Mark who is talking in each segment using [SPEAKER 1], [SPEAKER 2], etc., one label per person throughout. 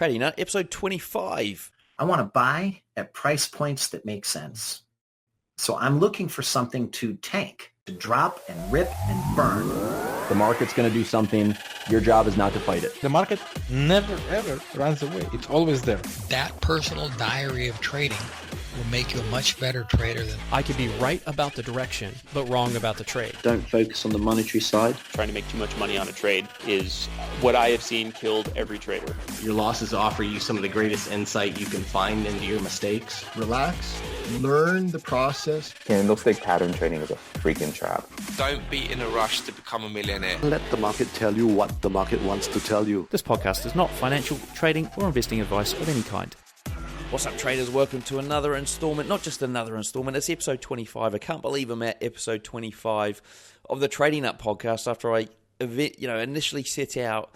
[SPEAKER 1] TradingNut, episode 25.
[SPEAKER 2] I want to buy at price points that make sense. So I'm looking for something to tank, to drop and rip and burn.
[SPEAKER 3] The market's going to do something. Your job is not to fight it.
[SPEAKER 4] The market never, ever runs away. It's always there.
[SPEAKER 5] That personal diary of trading will make you a much better trader than...
[SPEAKER 6] I could be right about the direction, but wrong about the trade.
[SPEAKER 7] Don't focus on the monetary side.
[SPEAKER 8] Trying to make too much money on a trade is what I have seen killed every trader.
[SPEAKER 9] Your losses offer you some of the greatest insight you can find into your mistakes.
[SPEAKER 10] Relax, learn the process.
[SPEAKER 11] Candlestick pattern trading is a freaking trap.
[SPEAKER 12] Don't be in a rush to become a millionaire.
[SPEAKER 13] Let the market tell you what the market wants to tell you.
[SPEAKER 1] This podcast is not financial, trading, or investing advice of any kind. What's up, traders? Welcome to another installment, not just another installment, it's episode 25. I can't believe I'm at episode 25 of the TradingNut podcast after I initially set out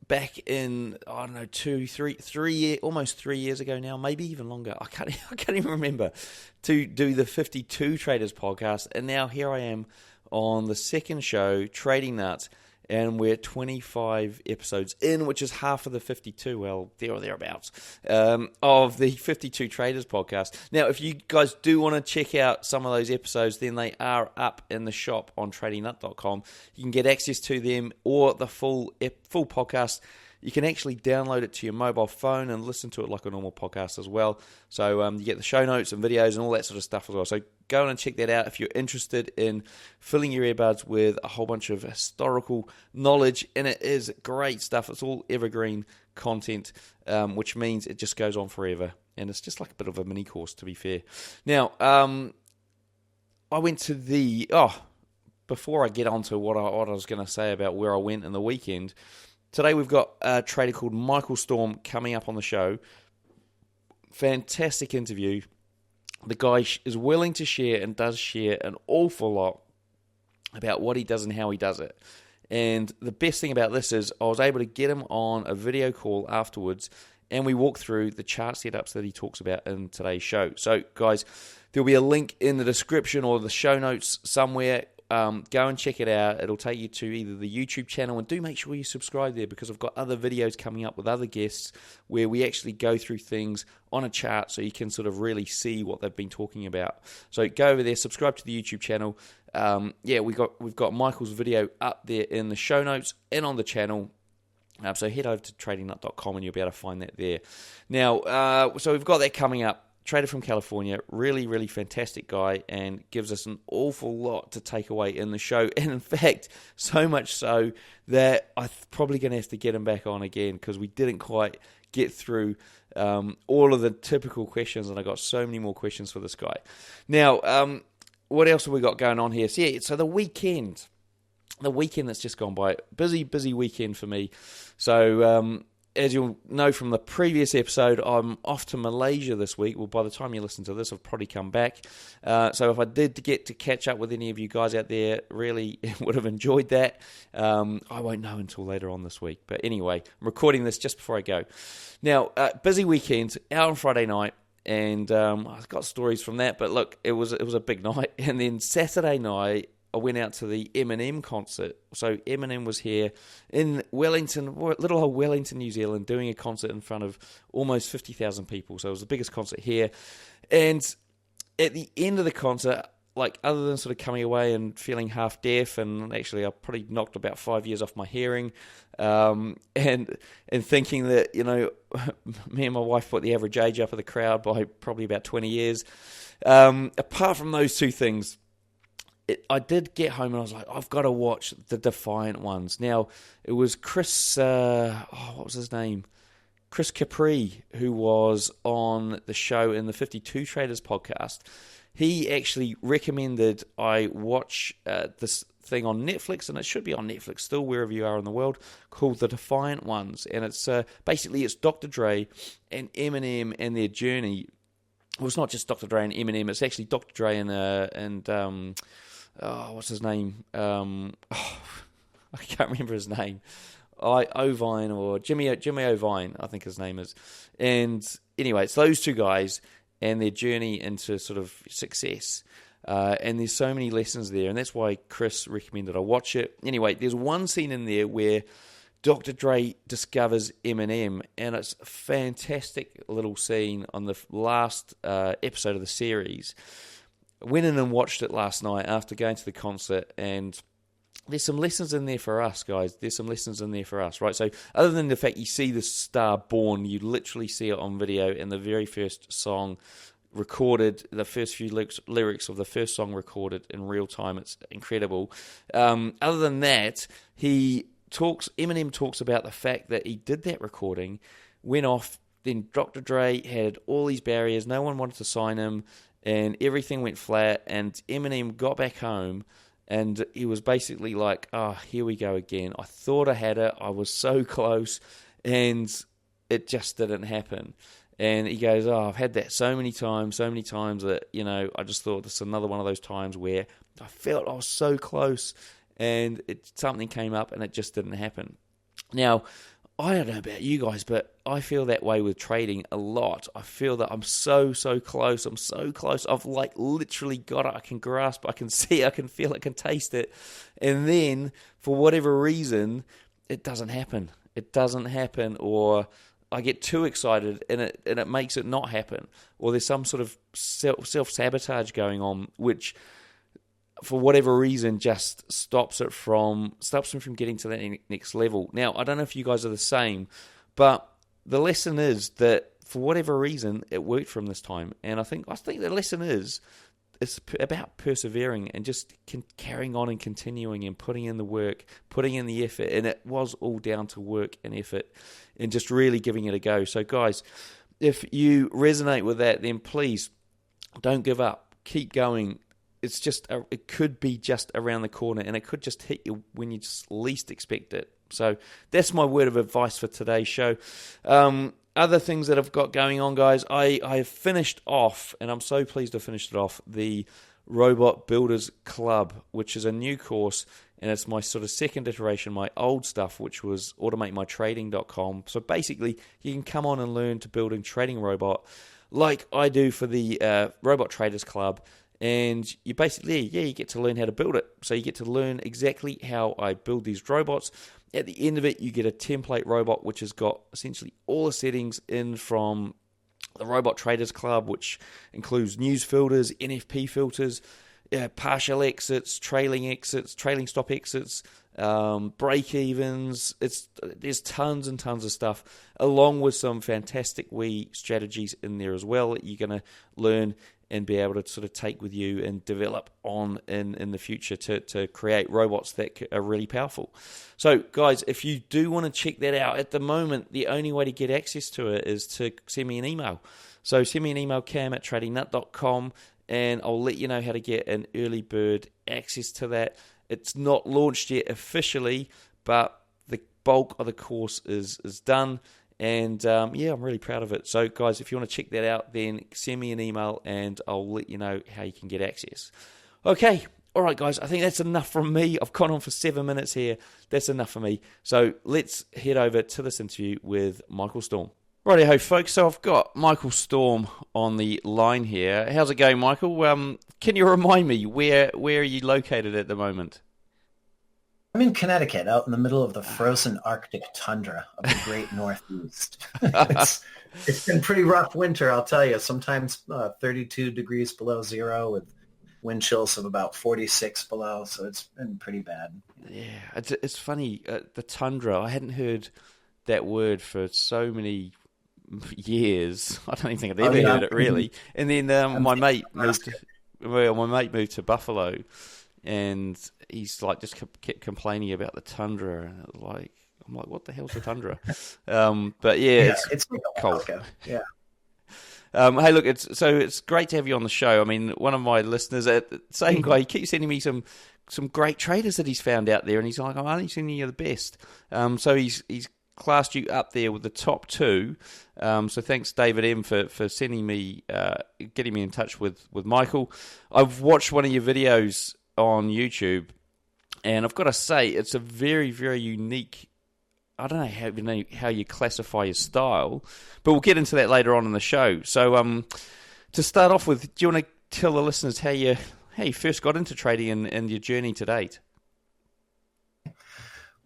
[SPEAKER 1] back in, I don't know, almost 3 years ago now, maybe even longer. I can't even remember, to do the 52 Traders podcast. And now here I am on the second show, TradingNut, and we're 25 episodes in, which is half of the 52, well, there or thereabouts, of the 52 Traders podcast. Now, if you guys do want to check out some of those episodes, then they are up in the shop on tradingnut.com. You can get access to them or the full podcast. You can actually download it to your mobile phone and listen to it like a normal podcast as well. So you get the show notes and videos and all that sort of stuff as well. So go on and check that out if you're interested in filling your earbuds with a whole bunch of historical knowledge. And it is great stuff. It's all evergreen content, which means it just goes on forever. And it's just like a bit of a mini course, to be fair. Now, I went to before I get on to what I was going to say about where I went in the weekend, today we've got a trader called Michael Storm coming up on the show. Fantastic interview. The guy is willing to share and does share an awful lot about what he does and how he does it. And the best thing about this is I was able to get him on a video call afterwards, and we walk through the chart setups that he talks about in today's show. So, guys, there'll be a link in the description or the show notes somewhere. Go and check it out. It'll take you to either the YouTube channel, and do make sure you subscribe there, because I've got other videos coming up with other guests where we actually go through things on a chart so you can sort of really see what they've been talking about. So go over there, subscribe to the YouTube channel. We've got Michael's video up there in the show notes and on the channel. So head over to tradingnut.com and you'll be able to find that there. Now, so we've got that coming up. Trader from California, really, really fantastic guy, and gives us an awful lot to take away in the show. And in fact, so much so that I'm probably going to have to get him back on again, because we didn't quite get through all of the typical questions, and I got so many more questions for this guy. Now, what else have we got going on here? So the weekend that's just gone by, busy weekend for me. So as you'll know from the previous episode, I'm off to Malaysia this week. Well, by the time you listen to this, I've probably come back. So if I did get to catch up with any of you guys out there, really would have enjoyed that. I won't know until later on this week. But anyway, I'm recording this just before I go. Now, busy weekend, out on Friday night, and I've got stories from that. But look, it was a big night. And then Saturday night, I went out to the Eminem concert. So Eminem was here in Wellington, little old Wellington, New Zealand, doing a concert in front of almost 50,000 people. So it was the biggest concert here. And at the end of the concert, like, other than sort of coming away and feeling half deaf, and actually I probably knocked about 5 years off my hearing, and thinking that, me and my wife put the average age up of the crowd by probably about 20 years. Apart from those two things, I did get home and I was like, I've got to watch the Defiant ones. Now, it was Chris, what was his name? Chris Capri, who was on the show in the 52 Traders podcast. He actually recommended I watch this thing on Netflix, and it should be on Netflix still, wherever you are in the world, called The Defiant Ones. And it's basically it's Dr. Dre and Eminem and their journey. Well, it's not just Dr. Dre and Eminem, it's actually Dr. Dre and what's his name? I can't remember his name. Ovine, or Jimmy Ovine, I think his name is. And anyway, it's those two guys and their journey into sort of success. And there's so many lessons there, and that's why Chris recommended I watch it. Anyway, there's one scene in there where Dr. Dre discovers Eminem, and it's a fantastic little scene on the last episode of the series. I went in and watched it last night after going to the concert, and there's some lessons in there for us, guys. There's some lessons in there for us, right? So other than the fact you see the star born, you literally see it on video in the very first song recorded, the first few lyrics of the first song recorded in real time. It's incredible. Other than that, Eminem talks about the fact that he did that recording, went off, then Dr. Dre had all these barriers, no one wanted to sign him, and everything went flat, and Eminem got back home, and he was basically like, here we go again. I thought I had it, I was so close, and it just didn't happen. And he goes, I've had that so many times that, I just thought this is another one of those times where I felt I was so close, and something came up and it just didn't happen. Now, I don't know about you guys, but I feel that way with trading a lot. I feel that I'm so close. I'm so close. I've literally got it. I can grasp, I can see, I can feel, I can taste it. And then, for whatever reason, it doesn't happen. It doesn't happen, or I get too excited and it makes it not happen. Or there's some sort of self-sabotage going on, which, for whatever reason, just stops me from getting to that next level. Now, I don't know if you guys are the same, but the lesson is that for whatever reason, it worked from this time. And I think the lesson is it's about persevering and just carrying on and continuing and putting in the work, putting in the effort. And it was all down to work and effort and just really giving it a go. So, guys, if you resonate with that, then please don't give up. Keep going. It could be just around the corner, and it could just hit you when you just least expect it. So that's my word of advice for today's show. Other things that I've got going on, guys, I have finished off, and I'm so pleased to finish it off, the Robot Builders Club, which is a new course, and it's my sort of second iteration, my old stuff, which was automatemytrading.com. So basically, you can come on and learn to build a trading robot like I do for the Robot Traders Club. And you basically, you get to learn how to build it. So you get to learn exactly how I build these robots. At the end of it, you get a template robot, which has got essentially all the settings in from the Robot Traders Club, which includes news filters, NFP filters, partial exits, trailing stop exits, break-evens. There's tons and tons of stuff, along with some fantastic strategies in there as well that you're going to learn and be able to sort of take with you and develop on in the future to create robots that are really powerful. So, guys, if you do want to check that out, at the moment, the only way to get access to it is to send me an email. So send me an email, cam@tradingnut.com, and I'll let you know how to get an early bird access to that. It's not launched yet officially, but the bulk of the course is done. And, I'm really proud of it. So, guys, if you want to check that out, then send me an email and I'll let you know how you can get access. Okay. All right, guys. I think that's enough from me. I've gone on for 7 minutes here. That's enough for me. So, let's head over to this interview with Michael Storm. Righty-ho, folks. So, I've got Michael Storm on the line here. How's it going, Michael? Can you remind me, where are you located at the moment?
[SPEAKER 2] I'm in Connecticut, out in the middle of the frozen Arctic tundra of the great Northeast. It's been pretty rough winter, I'll tell you. Sometimes 32 degrees below zero with wind chills of about 46 below, so it's been pretty bad.
[SPEAKER 1] Yeah, it's funny, the tundra, I hadn't heard that word for so many years. I don't even think I'd ever heard it, really. And then my mate moved to Buffalo, and he's just kept complaining about the tundra, and I'm like, what the hell's the tundra? But it's cold.
[SPEAKER 2] Yeah.
[SPEAKER 1] Hey, look, it's great to have you on the show. I mean, one of my listeners, same guy, he keeps sending me some great traders that he's found out there, and he's like, I'm only sending you the best. So he's classed you up there with the top two. So thanks, David M, for sending me, getting me in touch with Michael. I've watched one of your videos on YouTube, and I've got to say, it's a very, very unique. I don't know how you classify your style, but we'll get into that later on in the show. So, to start off with, do you want to tell the listeners how you first got into trading and your journey to date?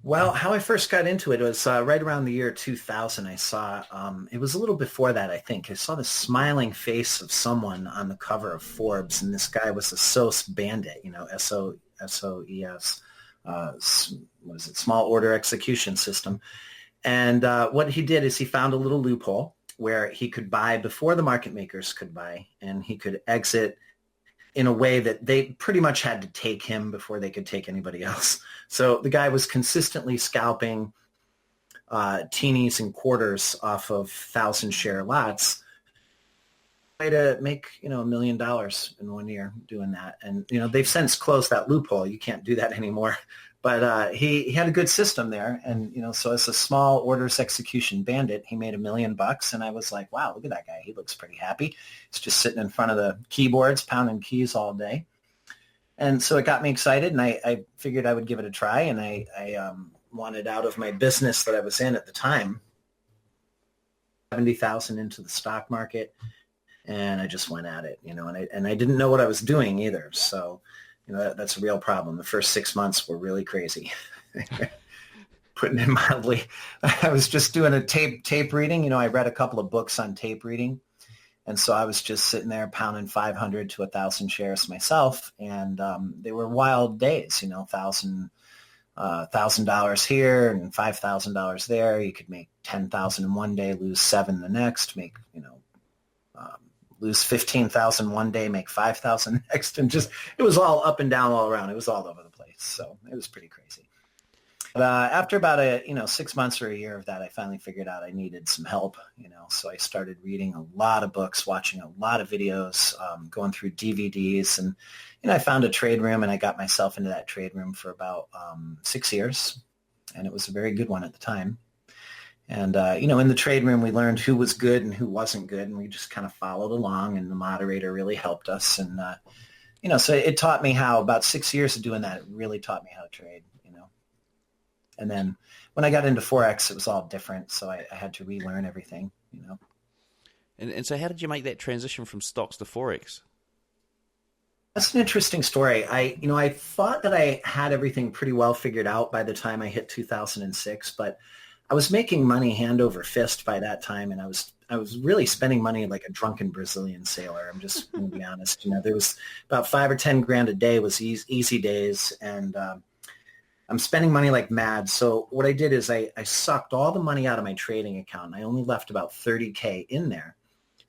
[SPEAKER 2] Well, how I first got into it was right around the year 2000. I saw, it was a little before that, I think. I saw the smiling face of someone on the cover of Forbes, and this guy was a SOS bandit, SOES, what is it, small order execution system. And what he did is he found a little loophole where he could buy before the market makers could buy, and he could exit in a way that they pretty much had to take him before they could take anybody else. So the guy was consistently scalping teenies and quarters off of 1,000-share lots. Way to make, $1 million in 1 year doing that. And, they've since closed that loophole. You can't do that anymore. But he had a good system there. And, so as a small orders execution bandit, he made $1 million. And I was like, wow, look at that guy. He looks pretty happy. He's just sitting in front of the keyboards, pounding keys all day. And so it got me excited, and I figured I would give it a try. And I wanted out of my business that I was in at the time, 70,000 into the stock market. And I just went at it, and I didn't know what I was doing either. So, that's a real problem. The first 6 months were really crazy. Putting it mildly. I was just doing a tape reading. I read a couple of books on tape reading. And so I was just sitting there pounding 500 to 1,000 shares myself. And they were wild days, $1,000 here and $5,000 there. You could make 10,000 in one day, lose 7 the next, make, lose 15,000 one day, make 5,000 next, and just it was all up and down all around. It was all over the place, so it was pretty crazy. But after about 6 months or a year of that, I finally figured out I needed some help. So I started reading a lot of books, watching a lot of videos, going through DVDs, and I found a trade room, and I got myself into that trade room for about 6 years, and it was a very good one at the time. And, in the trade room, we learned who was good and who wasn't good, and we just kind of followed along, and the moderator really helped us. And, so it taught me how, about 6 years of doing that, it really taught me how to trade, And then when I got into Forex, it was all different, so I had to relearn everything,
[SPEAKER 1] And so how did you make that transition from stocks to Forex?
[SPEAKER 2] That's an interesting story. I thought that I had everything pretty well figured out by the time I hit 2006, but I was making money hand over fist by that time, and I was really spending money like a drunken Brazilian sailor. I'm just going to be honest. There was about 5 or 10 grand a day was easy days, and I'm spending money like mad. So what I did is I sucked all the money out of my trading account, and I only left about 30K in there.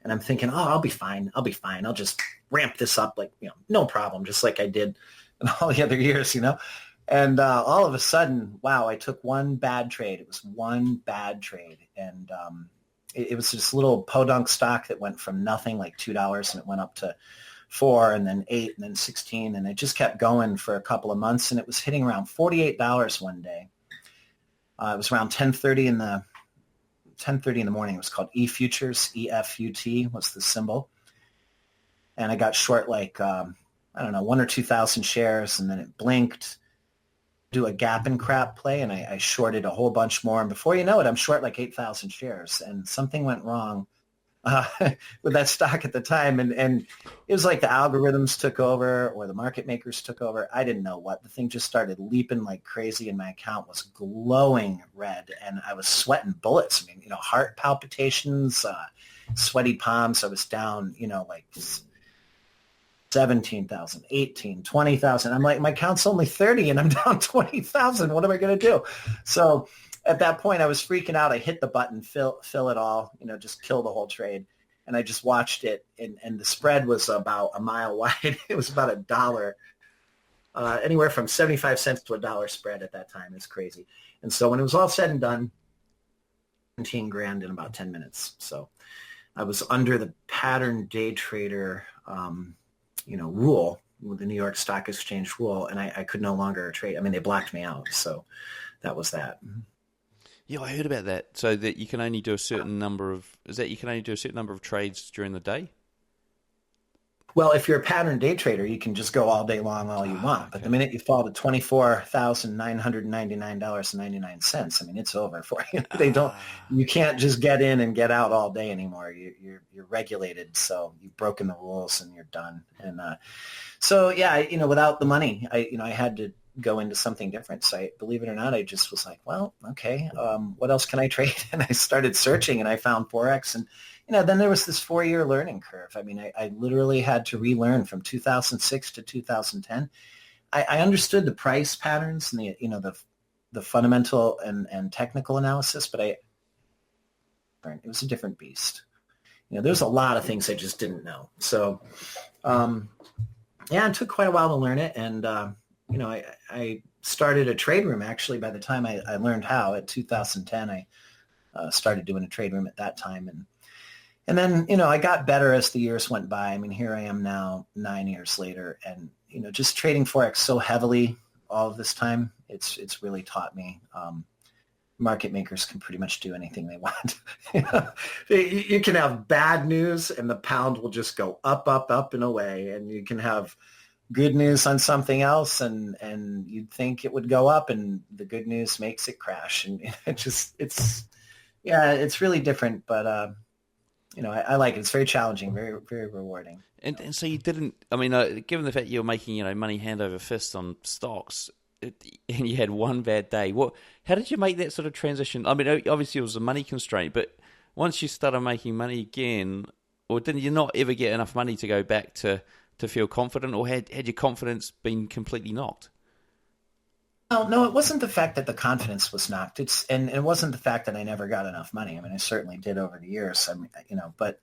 [SPEAKER 2] And I'm thinking, I'll be fine. I'll just ramp this up like, no problem, just like I did in all the other years, And all of a sudden, wow, I took one bad trade. It was one bad trade. And it was this little podunk stock that went from nothing, like $2, and it went up to 4 and then 8 and then 16. And it just kept going for a couple of months. And it was hitting around $48 one day. It was around 10:30 in the morning. It was called E-Futures, EFUT was the symbol. And I got short like, 1 or 2,000 shares, and then it blinked. Do a gap and crap play, and I shorted a whole bunch more, and before you know it, I'm short like 8,000 shares, and something went wrong with that stock at the time, and it was like the algorithms took over or the market makers took over. I didn't know what. The thing just started leaping like crazy, and my account was glowing red, and I was sweating bullets. I mean, heart palpitations, sweaty palms. I was down, like 17,000, 18, 20,000. I'm like, my count's only 30 and I'm down 20,000. What am I going to do? So at that point I was freaking out. I hit the button, fill it all, just kill the whole trade. And I just watched it. And the spread was about a mile wide. It was about $1, anywhere from 75 cents to $1 spread at that time. It's crazy. And so when it was all said and done, 17 grand in about 10 minutes. So I was under the pattern day trader, rule, with the New York Stock Exchange rule, and I could no longer trade. I mean, they blocked me out, so that was that.
[SPEAKER 1] Yeah, I heard about that. So that you can only do a certain number of trades during the day?
[SPEAKER 2] Well, if you're a pattern day trader, you can just go all day long all you want. But the minute you fall to $24,999.99, I mean, it's over for you. You can't just get in and get out all day anymore. You're regulated, so you've broken the rules and you're done. And so, yeah, without the money, I had to go into something different. So believe it or not, I just was like, well, okay, what else can I trade? And I started searching and I found Forex. And, then there was this 4-year learning curve. I mean, I literally had to relearn from 2006 to 2010. I understood the price patterns and the fundamental and technical analysis, but it was a different beast. There's a lot of things I just didn't know. So, it took quite a while to learn it. And, I started a trade room actually by the time I learned how at 2010. I started doing a trade room at that time. And then, I got better as the years went by. I mean, here I am now 9 years later and, just trading Forex so heavily all of this time, it's really taught me market makers can pretty much do anything they want. You can have bad news and the pound will just go up, up, up and away. And you can have good news on something else and you'd think it would go up and the good news makes it crash. And it's really different. But, I like it. It's very challenging, very, very rewarding.
[SPEAKER 1] And so you didn't, I mean, given the fact you were making, money hand over fist on stocks, and you had one bad day, how did you make that sort of transition? I mean, obviously it was a money constraint, but once you started making money again, or didn't you not ever get enough money to go back to feel confident, or had your confidence been completely knocked?
[SPEAKER 2] No, it wasn't the fact that the confidence was knocked. And it wasn't the fact that I never got enough money. I mean, I certainly did over the years. I mean, but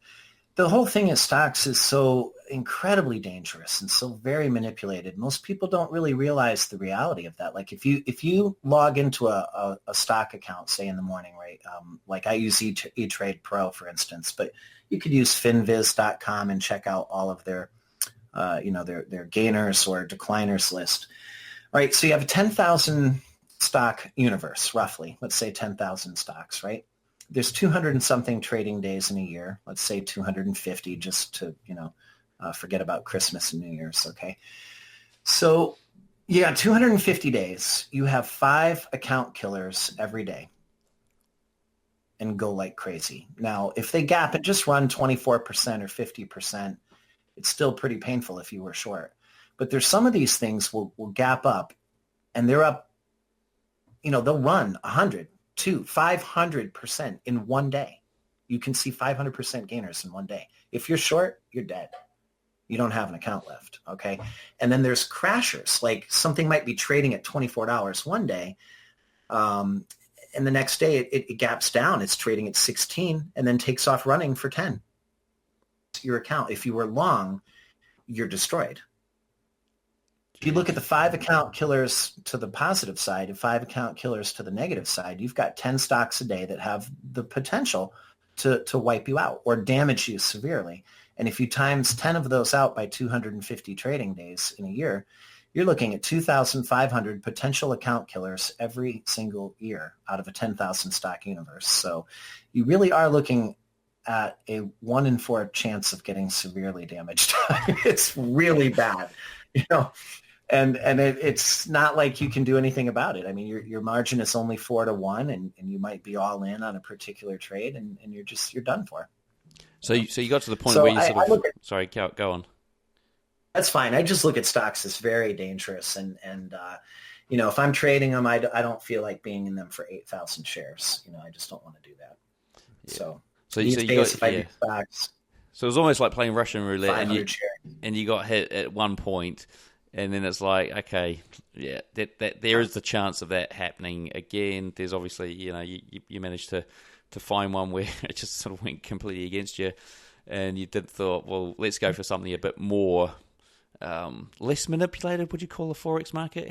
[SPEAKER 2] the whole thing is stocks is so incredibly dangerous and so very manipulated. Most people don't really realize the reality of that. Like if you log into a stock account, say in the morning, right? Like I use E-Trade Pro, for instance, but you could use finviz.com and check out all of their gainers or decliners list. All right, so you have a 10,000 stock universe, roughly. Let's say 10,000 stocks, right? There's 200 and something trading days in a year. Let's say 250 just to, forget about Christmas and New Year's, okay? So you got 250 days. You have 5 account killers every day and go like crazy. Now, if they gap and just run 24% or 50%, it's still pretty painful if you were short. But there's some of these things will gap up and they're up, they'll run 100, 200, 500% in one day. You can see 500% gainers in one day. If you're short, you're dead. You don't have an account left, okay? And then there's crashers, like something might be trading at $24 one day, and the next day it gaps down. It's trading at 16 and then takes off running for 10. Your account, if you were long, you're destroyed. If you look at the 5 account killers to the positive side and 5 account killers to the negative side, you've got 10 stocks a day that have the potential to wipe you out or damage you severely. And if you times 10 of those out by 250 trading days in a year, you're looking at 2,500 potential account killers every single year out of a 10,000 stock universe. So you really are looking at a 1 in 4 chance of getting severely damaged. It's really bad, And it's not like you can do anything about it. I mean, your margin is only 4 to 1, and you might be all in on a particular trade, and you're done for.
[SPEAKER 1] So you got to the point where you sorry, go on.
[SPEAKER 2] That's fine. I just look at stocks as very dangerous, and if I'm trading them, I don't feel like being in them for 8,000 shares. I just don't want to do that. Yeah. So these days, if I do stocks,
[SPEAKER 1] so it was almost like playing Russian roulette, and you got hit at one point. And then it's like, okay, yeah, that there is the chance of that happening again. There's obviously, you managed to find one where it just sort of went completely against you, and you did thought, well, let's go for something a bit more less manipulated. Would you call the Forex market?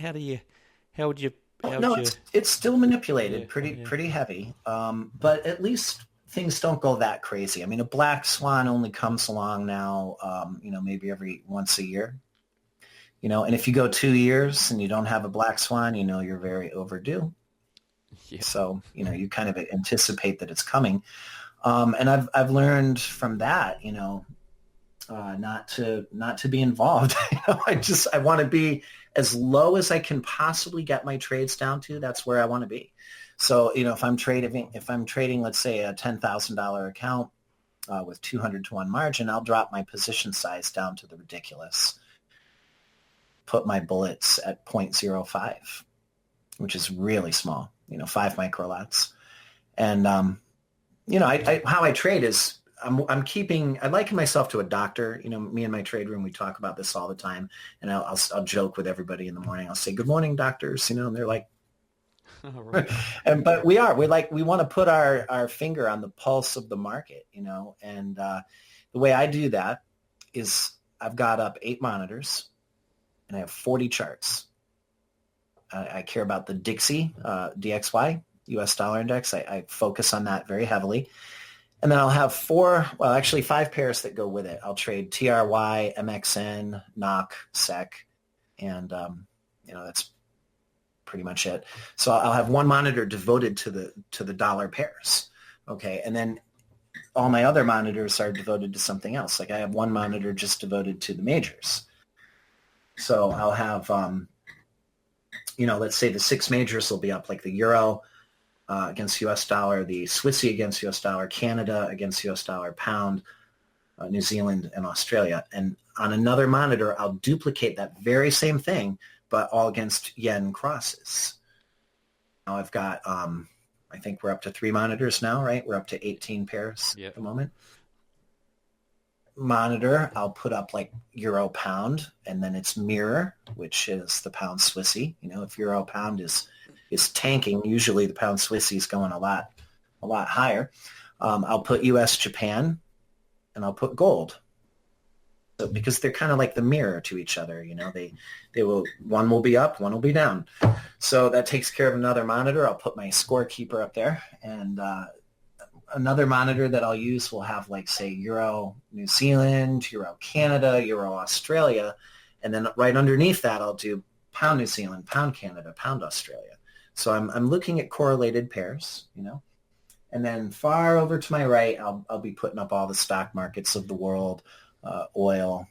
[SPEAKER 2] It's still manipulated, pretty heavy, but at least things don't go that crazy. I mean, a black swan only comes along now, maybe every once a year. And if you go 2 years and you don't have a black swan, you're very overdue. Yeah. So, you kind of anticipate that it's coming. And I've learned from that, not to be involved. I want to be as low as I can possibly get my trades down to. That's where I want to be. So, if I'm trading, let's say a $10,000 account with 200 to 1 margin, I'll drop my position size down to the ridiculous put my bullets at 0.05, which is really small, 5 microlots. And, how I trade is I liken myself to a doctor. Me and my trade room, we talk about this all the time. And I'll joke with everybody in the morning. I'll say, good morning, doctors, and they're like, but we want to put our finger on the pulse of the market, and the way I do that is I've got up 8 monitors and I have 40 charts. I care about the Dixie, DXY, US dollar index. I focus on that very heavily. And then I'll have 5 pairs that go with it. I'll trade TRY, MXN, NOK, SEC, and, that's pretty much it. So I'll have one monitor devoted to the dollar pairs. Okay. And then all my other monitors are devoted to something else. Like I have one monitor just devoted to the majors. So I'll have, let's say the 6 majors will be up, like the euro against US dollar, the Swissy against US dollar, Canada against US dollar, pound, New Zealand, and Australia. And on another monitor, I'll duplicate that very same thing, but all against yen crosses. Now I've got, I think we're up to 3 monitors now, right? We're up to 18 pairs at the moment. Monitor, I'll put up like euro pound, and then its mirror, which is the pound Swissy. If euro pound is tanking, usually the pound Swissy is going a lot higher. I'll put US Japan, and I'll put gold. So because they're kind of like the mirror to each other, they will, one will be up, one will be down. So that takes care of another monitor. I'll put my scorekeeper up there, and another monitor that I'll use will have, like, say, Euro New Zealand, Euro Canada, Euro Australia, and then right underneath that I'll do pound New Zealand, pound Canada, pound Australia. So I'm looking at correlated pairs, and then far over to my right I'll be putting up all the stock markets of the world, oil,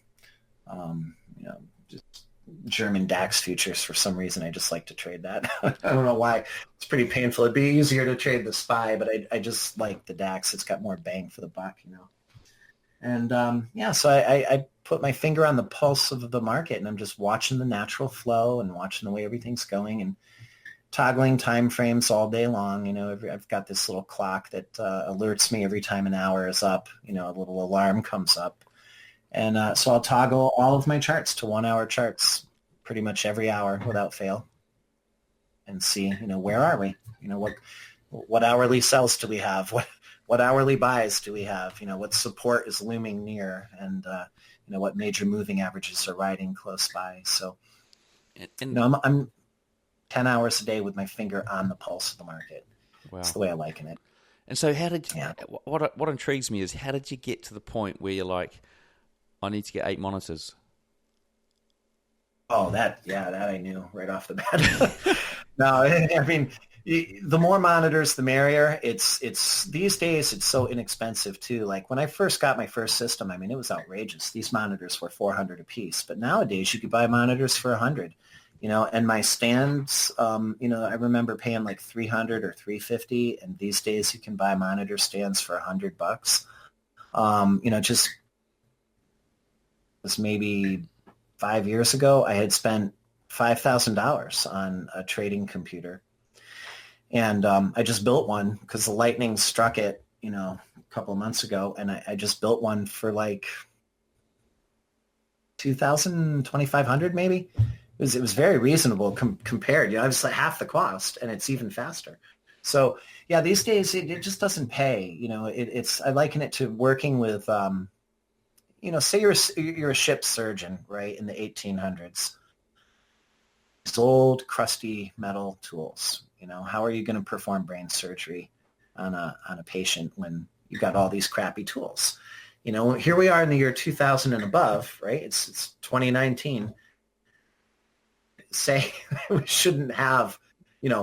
[SPEAKER 2] just German DAX futures. For some reason, I just like to trade that. I don't know why. It's pretty painful. It'd be easier to trade the SPY, but I just like the DAX. It's got more bang for the buck, And so I put my finger on the pulse of the market, and I'm just watching the natural flow and watching the way everything's going and toggling time frames all day long. I've got this little clock that alerts me every time an hour is up. A little alarm comes up. And so I'll toggle all of my charts to 1-hour charts pretty much every hour without fail, and see, where are we? What hourly sells do we have? What hourly buys do we have? What support is looming near, and what major moving averages are riding close by. So, I'm 10 hours a day with my finger on the pulse of the market. Wow. That's the way I liken it.
[SPEAKER 1] And so, what intrigues me is, how did you get to the point where you're like, I need to get 8 monitors?
[SPEAKER 2] Oh, that I knew right off the bat. No, I mean, the more monitors, the merrier. It's these days, it's so inexpensive too. Like when I first got my first system, I mean, it was outrageous. These monitors were $400 a piece, but nowadays you could buy monitors for $100. And my stands, I remember paying like $300 or $350, and these days you can buy monitor stands for $100. Just was maybe 5 years ago, I had spent $5,000 on a trading computer, and I just built one because the lightning struck it, a couple of months ago, and I just built one for like $2,000, $2,500 maybe. It was very reasonable compared. It was like half the cost, and it's even faster. So yeah, these days it just doesn't pay. I liken it to working with. Say you're a ship surgeon, right, in the 1800s. These old, crusty metal tools. How are you going to perform brain surgery on a patient when you've got all these crappy tools? Here we are in the year 2000 and above, right? It's 2019. Say we shouldn't have,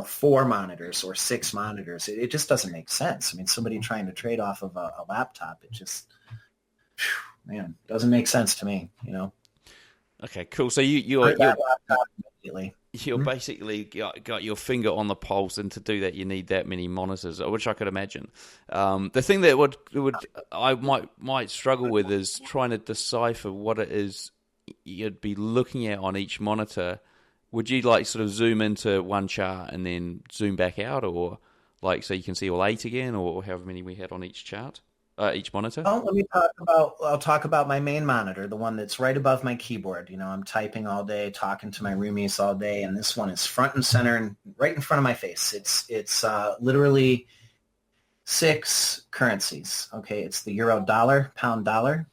[SPEAKER 2] 4 monitors or 6 monitors. It just doesn't make sense. I mean, somebody trying to trade off of a laptop, it just... doesn't make sense to me,
[SPEAKER 1] Okay, cool. So you're basically got your finger on the pulse, and to do that, you need that many monitors, which I could imagine. The thing that I might struggle with is trying to decipher what it is you'd be looking at on each monitor, would you like sort of zoom into one chart and then zoom back out, or like so you can see all 8 again, or however many we had on each chart, each monitor?
[SPEAKER 2] Oh, I'll talk about my main monitor, the one that's right above my keyboard. You know, I'm typing all day, talking to my roomies all day, and this one is front and center and right in front of my face. It's literally 6 currencies. Okay, it's the euro dollar, pound dollar,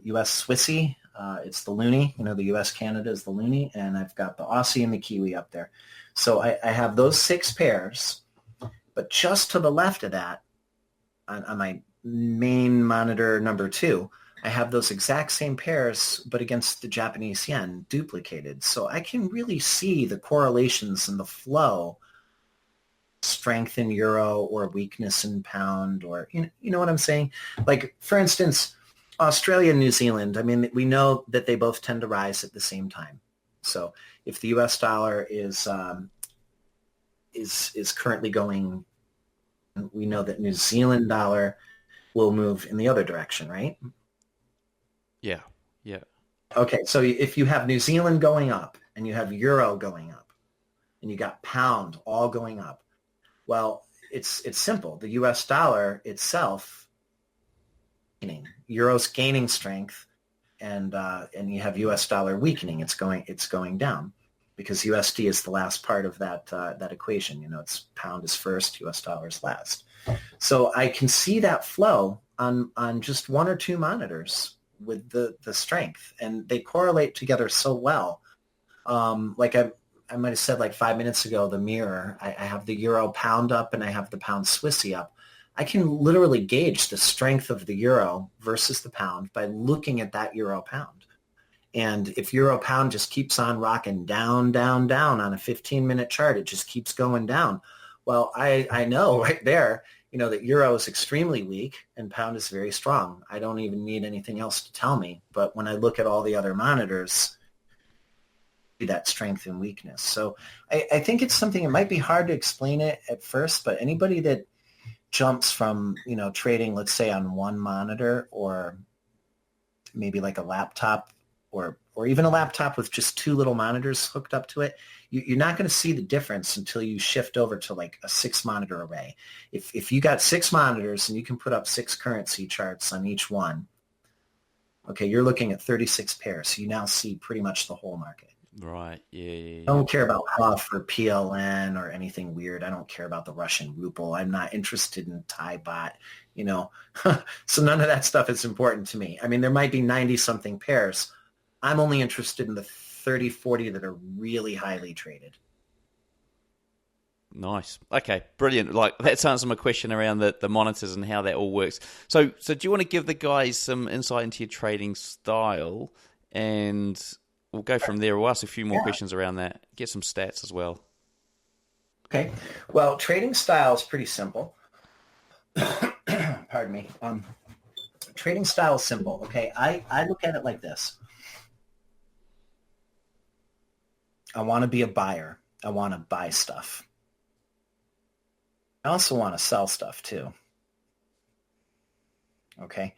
[SPEAKER 2] U.S. Swissy. It's the loonie. You know, the U.S. Canada is the loonie, and I've got the Aussie and the Kiwi up there. So I have those 6 pairs, but just to the left of that, on my main monitor number 2, I have those exact same pairs, but against the Japanese yen duplicated. So I can really see the correlations and the flow, strength in euro or weakness in pound, or, you know what I'm saying? Like, for instance, Australia and New Zealand, I mean, we know that they both tend to rise at the same time. So if the U.S. dollar is currently going, we know that New Zealand dollar will move in the other direction, right?
[SPEAKER 1] Yeah.
[SPEAKER 2] Okay, so if you have New Zealand going up and you have euro going up and you got pound all going up, well, it's simple. The U.S. dollar itself, euro's gaining strength, and you have U.S. dollar weakening. It's going down, because USD is the last part of that equation. You know, it's pound is first, US dollar is last. So I can see that flow on just 1 or 2 monitors with the strength, and they correlate together so well. Like I might have said like 5 minutes ago, the mirror, I have the euro pound up and I have the pound Swissy up. I can literally gauge the strength of the euro versus the pound by looking at that euro pound. And if euro pound just keeps on rocking down, down, down on a 15-minute chart, it just keeps going down. Well, I know right there, you know, that euro is extremely weak and pound is very strong. I don't even need anything else to tell me. But when I look at all the other monitors, that strength and weakness. So I think it's something, it might be hard to explain it at first, but anybody that jumps from, you know, trading, let's say on one monitor, or maybe like a laptop, or even a laptop with just 2 little monitors hooked up to it, you're not going to see the difference until you shift over to like a 6 monitor array. If you got 6 monitors and you can put up 6 currency charts on each one, okay, you're looking at 36 pairs. So you now see pretty much the whole market.
[SPEAKER 1] Right. Yeah.
[SPEAKER 2] I don't care about HUF or PLN or anything weird. I don't care about the Russian ruble. I'm not interested in Thai baht, you know. So none of that stuff is important to me. I mean, there might be 90-something pairs. I'm only interested in the 30, 40 that are really highly traded.
[SPEAKER 1] Nice. Okay, brilliant. Like, that's answered my question around the monitors and how that all works. So do you want to give the guys some insight into your trading style, and we'll go from there. We'll ask a few more questions around that. Get some stats as well.
[SPEAKER 2] Okay. Well, trading style is pretty simple. Pardon me. Trading style is simple. Okay. I look at it like this. I want to be a buyer. I want to buy stuff. I also want to sell stuff too. Okay.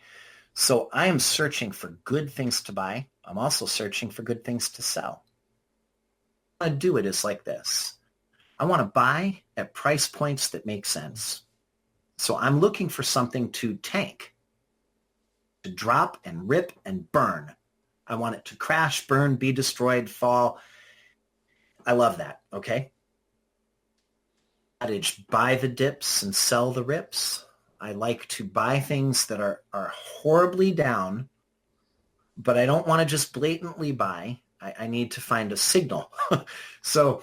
[SPEAKER 2] So I am searching for good things to buy. I'm also searching for good things to sell. How I do it is like this. I want to buy at price points that make sense. So I'm looking for something to tank, to drop and rip and burn. I want it to crash, burn, be destroyed, fall. I love that, okay? Adage, buy the dips and sell the rips. I like to buy things that are horribly down, but I don't want to just blatantly buy. I need to find a signal. So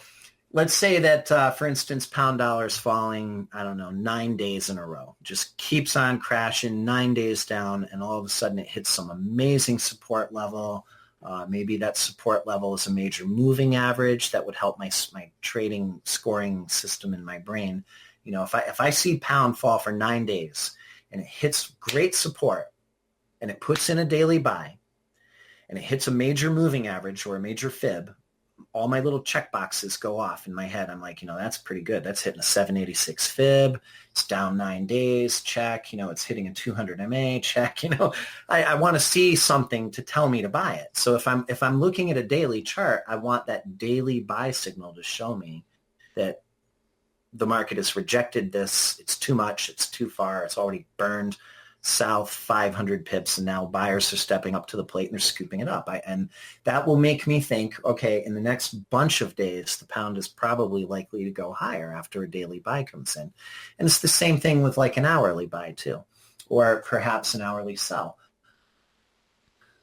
[SPEAKER 2] let's say that, for instance, pound dollar is falling, 9 days in a row. Just keeps on crashing, 9 days down, and all of a sudden it hits some amazing support level. Maybe that support level is a major moving average that would help my trading scoring system in my brain. You know, if I see pound fall for 9 days and it hits great support and it puts in a daily buy and it hits a major moving average or a major fib, all my little check boxes go off in my head. I'm like, that's pretty good. That's hitting a 786 fib. It's down 9 days. Check. It's hitting a 200 MA. Check. I want to see something to tell me to buy it. So if I'm looking at a daily chart, I want that daily buy signal to show me that the market has rejected this. It's too much. It's too far. It's already burned south 500 pips, and now buyers are stepping up to the plate and they're scooping it up. And that will make me think, okay, in the next bunch of days, the pound is probably likely to go higher after a daily buy comes in. And it's the same thing with like an hourly buy too, or perhaps an hourly sell.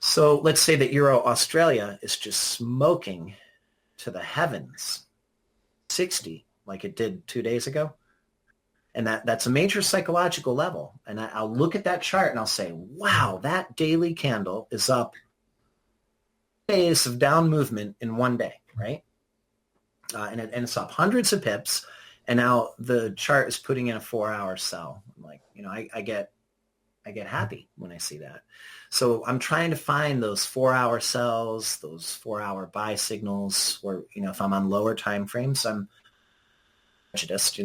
[SPEAKER 2] So let's say that Euro Australia is just smoking to the heavens, 60, like it did 2 days ago. And that's a major psychological level. And I'll look at that chart and I'll say, wow, that daily candle is up days of down movement in 1 day, right? And it's up hundreds of pips. And now the chart is putting in a 4-hour sell. I'm like, I get happy when I see that. So I'm trying to find those 4-hour sells, those 4-hour buy signals, or, if I'm on lower time frames, I'm prejudiced,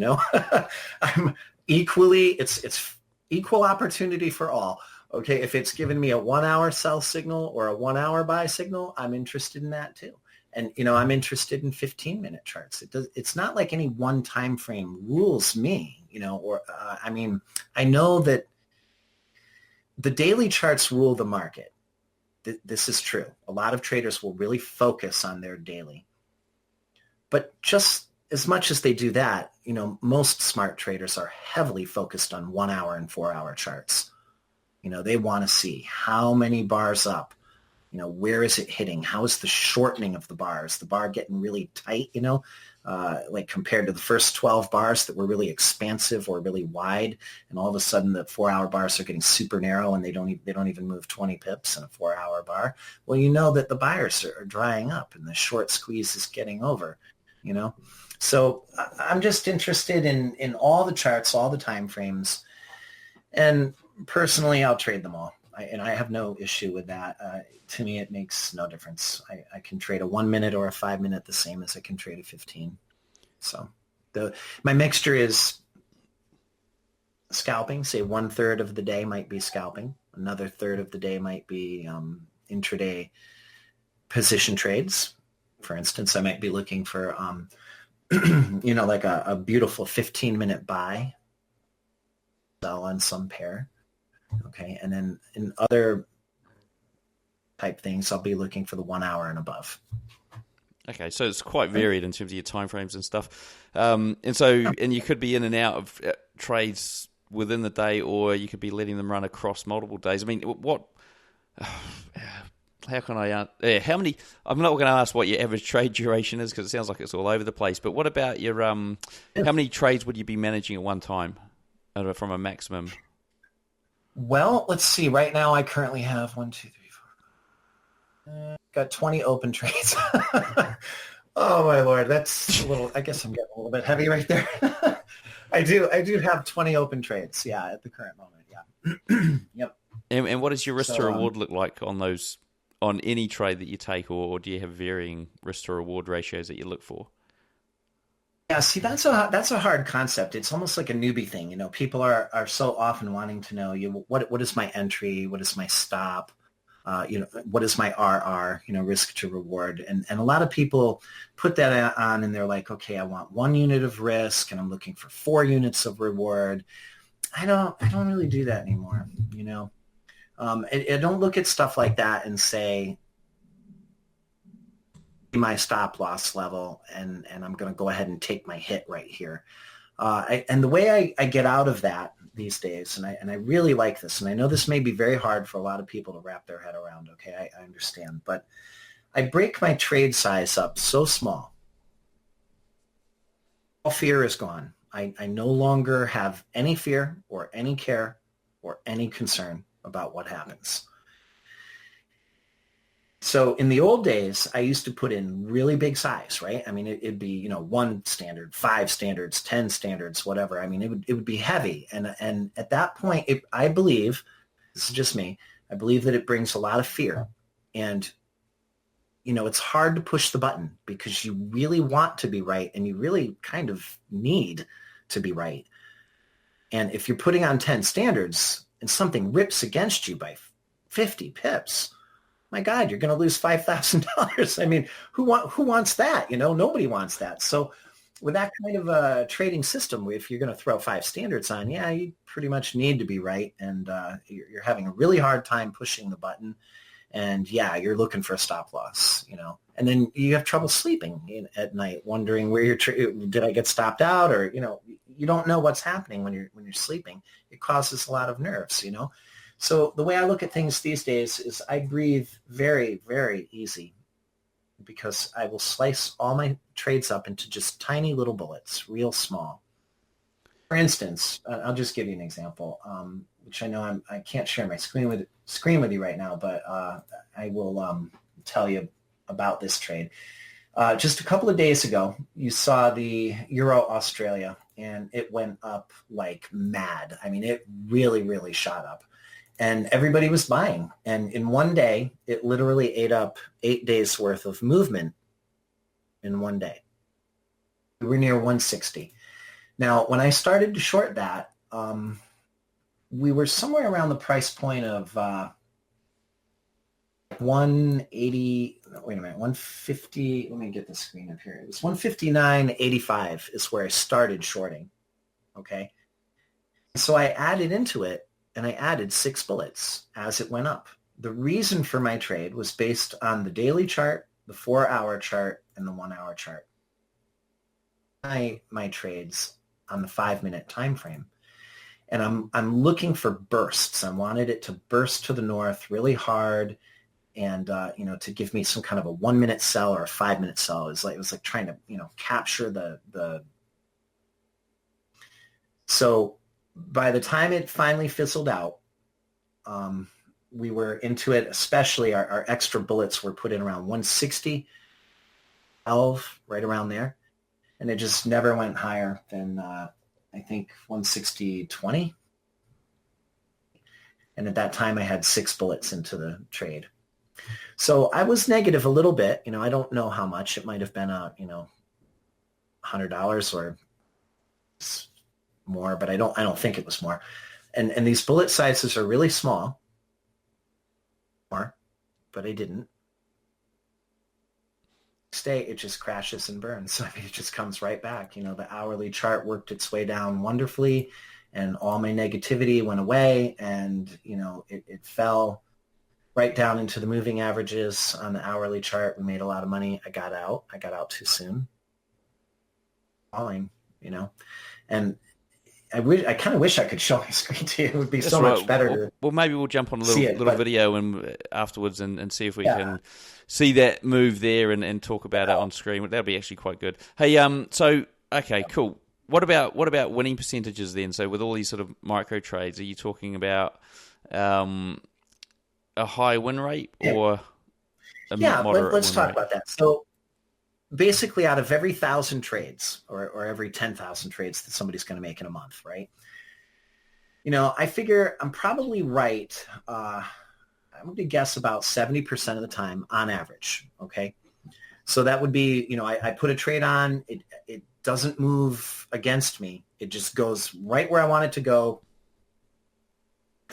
[SPEAKER 2] I'm it's equal opportunity for all. Okay, if it's given me a 1-hour sell signal or a 1-hour buy signal, I'm interested in that too. And I'm interested in 15-minute charts. It's not like any one time frame rules me, I know that the daily charts rule the market. This is true. A lot of traders will really focus on their daily. But just as much as they do that, most smart traders are heavily focused on 1-hour and 4-hour charts. They want to see how many bars up, where is it hitting? How is the shortening of the bars? The bar getting really tight, like compared to the first 12 bars that were really expansive or really wide. And all of a sudden the 4-hour bars are getting super narrow and they don't even move 20 pips in a 4-hour bar. Well, that the buyers are drying up and the short squeeze is getting over, So I'm just interested in all the charts, all the time frames, and personally, I'll trade them all. I have no issue with that. To me, it makes no difference. I can trade a 1 minute or a 5 minute the same as I can trade a 15. So my mixture is scalping. Say 1/3 of the day might be scalping. Another third of the day might be intraday position trades. For instance, I might be looking for like a beautiful 15-minute buy, sell on some pair. Okay. And then in other type things, I'll be looking for the 1 hour and above.
[SPEAKER 1] Okay. So it's quite varied in terms of your timeframes and stuff. And you could be in and out of trades within the day, or you could be letting them run across multiple days. I mean, how can I? How many? I'm not going to ask what your average trade duration is because it sounds like it's all over the place. But what about your? How many trades would you be managing at one time, from a maximum?
[SPEAKER 2] Well, let's see. Right now, I currently have 1, 2, 3, 4. Got 20 open trades. Oh my lord, that's a little. I guess I'm getting a little bit heavy right there. I do have 20 open trades. Yeah, at the current moment. Yeah. Yep.
[SPEAKER 1] And what does your risk to reward look like on those? On any trade that you take, or do you have varying risk to reward ratios that you look for?
[SPEAKER 2] Yeah, see, that's a hard concept. It's almost like a newbie thing. People are so often wanting to know, what is my entry? What is my stop? What is my RR? Risk to reward. And a lot of people put that on and they're like, okay, I want 1 unit of risk and I'm looking for 4 units of reward. I don't really do that anymore. I don't look at stuff like that and say my stop loss level and I'm going to go ahead and take my hit right here. And the way I get out of that these days, and I really like this, and I know this may be very hard for a lot of people to wrap their head around, okay, I understand, but I break my trade size up so small. All fear is gone. I no longer have any fear or any care or any concern about what happens. So in the old days, I used to put in really big size, right? I mean, it'd be, 1 standard, 5 standards, 10 standards, whatever. I mean, it would be heavy. And at that point, I believe, this is just me, I believe that it brings a lot of fear. And it's hard to push the button because you really want to be right and you really kind of need to be right. And if you're putting on 10 standards and something rips against you by 50 pips, my God, you're going to lose $5,000. I mean, who wants that? Nobody wants that. So with that kind of a trading system, if you're going to throw 5 standards on, you pretty much need to be right. And you're having a really hard time pushing the button. And you're looking for a stop loss, and then you have trouble sleeping at night, wondering where did I get stopped out? Or, you don't know what's happening when you're sleeping. It causes a lot of nerves, So the way I look at things these days is I breathe very, very easy because I will slice all my trades up into just tiny little bullets, real small. For instance, I'll just give you an example, which I know I can't share my screen with you right now, but I will tell you about this trade. Just a couple of days ago, you saw the Euro Australia, and it went up like mad. I mean, it really, really shot up. And everybody was buying. And in one day, it literally ate up 8 days worth of movement in one day. We were near 160. Now, when I started to short that, we were somewhere around the price point of 180, wait a minute, 150, let me get the screen up here. It was 159.85 is where I started shorting, okay? So I added into it, and I added 6 bullets as it went up. The reason for my trade was based on the daily chart, the 4-hour chart, and the 1-hour chart. My trades on the 5-minute time frame. And I'm looking for bursts. I wanted it to burst to the north really hard and, to give me some kind of a 1-minute sell or a 5-minute sell. It was like trying to, capture the. So by the time it finally fizzled out, we were into it, especially our extra bullets were put in around 160, 12, right around there. And it just never went higher than, I think, 160.20. And at that time, I had 6 bullets into the trade. So I was negative a little bit. I don't know how much. It might have been, $100 or more, but I don't think it was more. And these bullet sizes are really small. More, but I didn't. Next day, it just crashes and burns. So it just comes right back. The hourly chart worked its way down wonderfully, and all my negativity went away, and it fell right down into the moving averages on the hourly chart. We made a lot of money. I got out too soon. Falling, and I kind of wish I could show my screen to you. It would be so much better.
[SPEAKER 1] Well, maybe we'll jump on a little video and afterwards and see if we can see that move there and talk about it on screen. That'll be actually quite good. Hey, okay, cool. What about winning percentages then? So with all these sort of micro trades, are you talking about a high win rate or a moderate
[SPEAKER 2] let's
[SPEAKER 1] win
[SPEAKER 2] talk
[SPEAKER 1] rate?
[SPEAKER 2] about that. So basically, out of every 1,000 trades or every 10,000 trades that somebody's going to make in a month, right? I figure I'm probably right. I'm going to guess about 70% of the time on average, okay? So that would be, I put a trade on, it doesn't move against me. It just goes right where I want it to go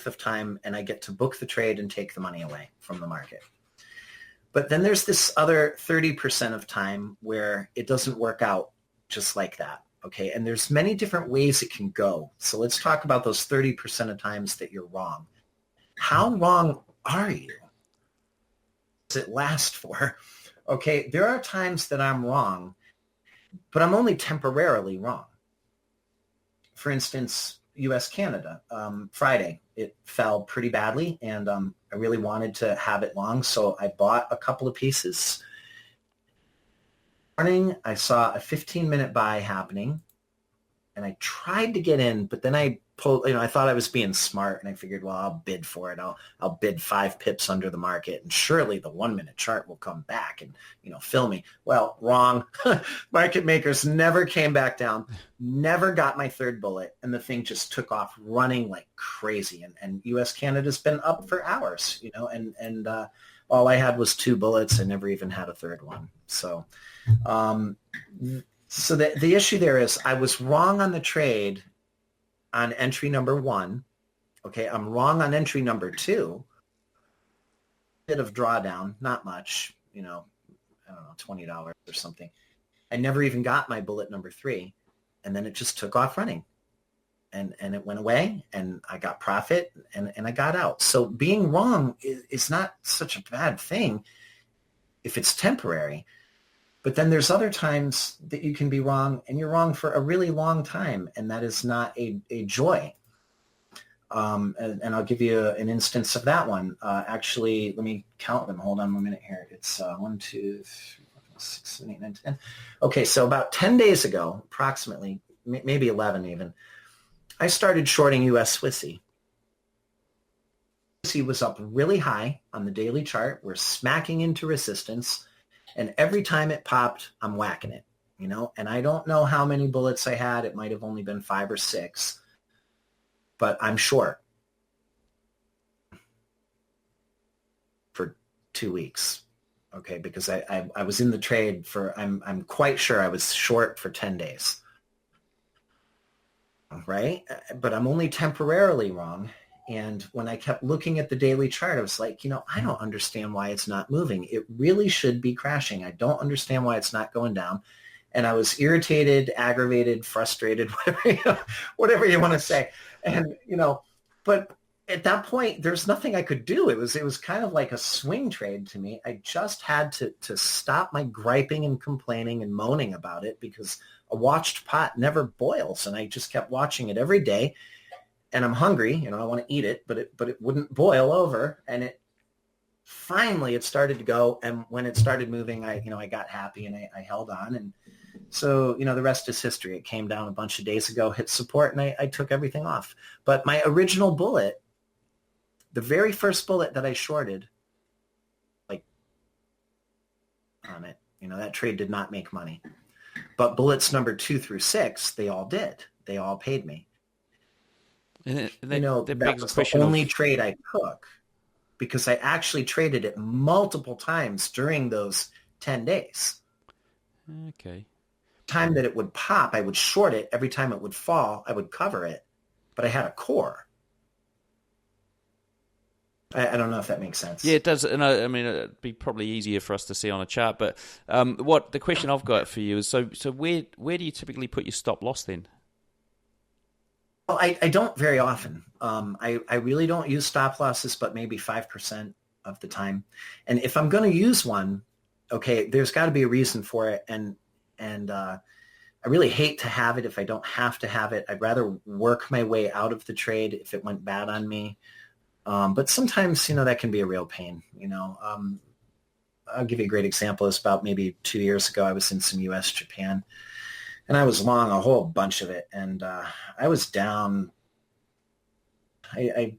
[SPEAKER 2] of time, and I get to book the trade and take the money away from the market. But then there's this other 30% of time where it doesn't work out just like that, okay? And there's many different ways it can go. So let's talk about those 30% of times that you're wrong. How wrong are you? Does it last for? Okay, there are times that I'm wrong, but I'm only temporarily wrong. For instance, U.S.-Canada, Friday, it fell pretty badly, and I really wanted to have it long, so I bought a couple of pieces. Morning, I saw a 15-minute buy happening, and I tried to get in, but then I pulled, I thought I was being smart, and I figured, well, I'll bid for it. I'll bid 5 pips under the market, and surely the 1-minute chart will come back and, fill me. Well, wrong. Market makers never came back down, never got my 3rd bullet, and the thing just took off running like crazy. And U.S. Canada's been up for hours, and all I had was 2 bullets. I never even had a third one. So, so the issue there is I was wrong on the trade on entry number 1. Okay, I'm wrong on entry number 2. Bit of drawdown, not much, I don't know, $20 or something. I never even got my bullet number 3, and then it just took off running, and it went away, and I got profit, and I got out. So being wrong is not such a bad thing if it's temporary. But then there's other times that you can be wrong, and you're wrong for a really long time, and that is not a joy. And I'll give you an instance of that one. Actually, let me count them. Hold on 1 minute here. It's 1, 2, 3, 4, 5, 6, 7, 8, 9, 10. Okay, so about 10 days ago, approximately, maybe 11 even, I started shorting US Swissy. Swissy was up really high on the daily chart. We're smacking into resistance, and every time it popped, I'm whacking it, and I don't know how many bullets I had. It might have only been 5 or 6. But I'm short for 2 weeks, okay? Because I was in the trade for, I'm quite sure I was short for 10 days, right? But I'm only temporarily wrong. And when I kept looking at the daily chart, I was like, I don't understand why it's not moving. It really should be crashing. I don't understand why it's not going down. And I was irritated, aggravated, frustrated, whatever you want to say. And, but at that point, there's nothing I could do. It was kind of like a swing trade to me. I just had to stop my griping and complaining and moaning about it, because a watched pot never boils. And I just kept watching it every day. And I'm hungry, I want to eat it, but it wouldn't boil over. And it started to go. And when it started moving, I got happy, and I held on. And so, the rest is history. It came down a bunch of days ago, hit support, and I took everything off. But my original bullet, the very first bullet that I shorted, on it, that trade did not make money. But bullets number 2 through 6, they all did. They all paid me.
[SPEAKER 1] And
[SPEAKER 2] that was the only trade I took, because I actually traded it multiple times during those 10 days.
[SPEAKER 1] Okay.
[SPEAKER 2] Time that it would pop, I would short it. Every time it would fall, I would cover it. But I had a core. I don't know if that makes sense.
[SPEAKER 1] Yeah, it does. And I mean, it'd be probably easier for us to see on a chart. But what the question I've got for you is, so where do you typically put your stop loss then?
[SPEAKER 2] Well, I don't very often. I really don't use stop losses, but maybe 5% of the time. And if I'm going to use one, okay, there's got to be a reason for it. And I really hate to have it if I don't have to have it. I'd rather work my way out of the trade if it went bad on me. But sometimes, that can be a real pain. I'll give you a great example. It's about maybe 2 years ago. I was in some US Japan, and I was long a whole bunch of it. And I was down, I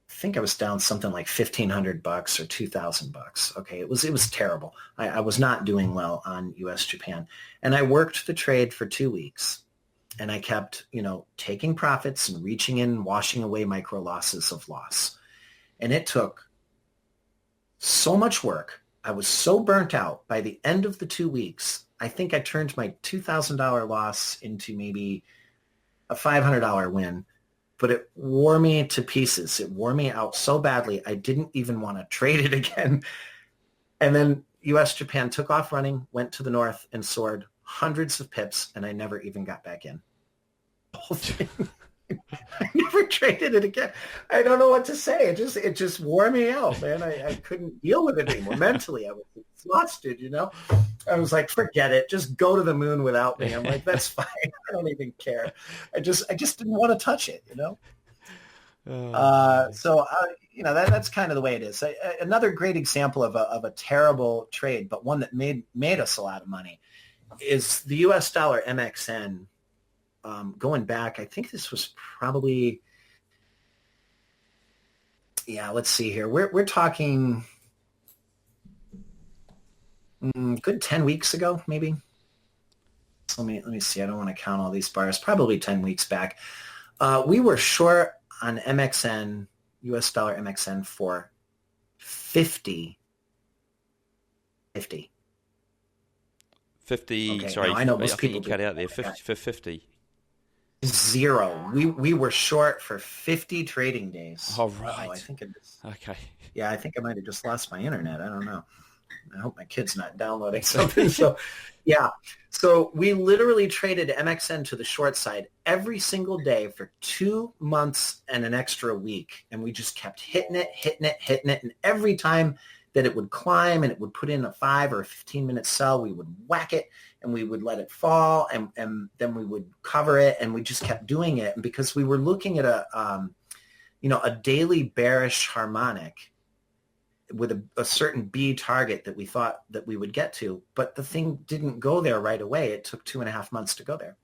[SPEAKER 2] think I was down something like $1,500 or $2,000. Okay, it was terrible. I was not doing well on US Japan, and I worked the trade for 2 weeks, and I kept taking profits and reaching in, washing away micro losses of loss, and it took so much work. I was so burnt out. By the end of the 2 weeks, I think I turned my $2,000 loss into maybe a $500 win. But it wore me to pieces. It wore me out so badly, I didn't even want to trade it again. And then US Japan took off running, went to the north, and soared hundreds of pips, and I never even got back in. The whole thing. I never traded it again. I don't know what to say. It just wore me out, man. I couldn't deal with it anymore. Mentally, I was exhausted, I was like, forget it. Just go to the moon without me. I'm like, that's fine. I don't even care. I just didn't want to touch it, So that's kind of the way it is. Another great example of a terrible trade, but one that made us a lot of money, is the US dollar MXN. Going back, I think this was probably, let's see here. We're talking good 10 weeks ago, maybe. So let me see. I don't want to count all these bars. Probably 10 weeks back. We were short on MXN, US dollar MXN, for 50 50.
[SPEAKER 1] 50.
[SPEAKER 2] Okay,
[SPEAKER 1] Sorry,
[SPEAKER 2] now I know
[SPEAKER 1] I
[SPEAKER 2] most
[SPEAKER 1] think
[SPEAKER 2] people
[SPEAKER 1] you cut out there. 50 for 50.
[SPEAKER 2] Zero. We were short for 50 trading days.
[SPEAKER 1] Oh, right.
[SPEAKER 2] I think it is.
[SPEAKER 1] Okay.
[SPEAKER 2] Yeah, I think I might have just lost my internet. I don't know. I hope my kid's not downloading something. So, yeah. So we literally traded MXN to the short side every single day for 2 months and an extra week. And we just kept hitting it. And every time that it would climb and it would put in a 5 or a 15-minute sell, we would whack it and we would let it fall and then we would cover it, and we just kept doing it. And because we were looking at a daily bearish harmonic with a certain B target that we thought that we would get to, but the thing didn't go there right away. It took 2.5 months to go there.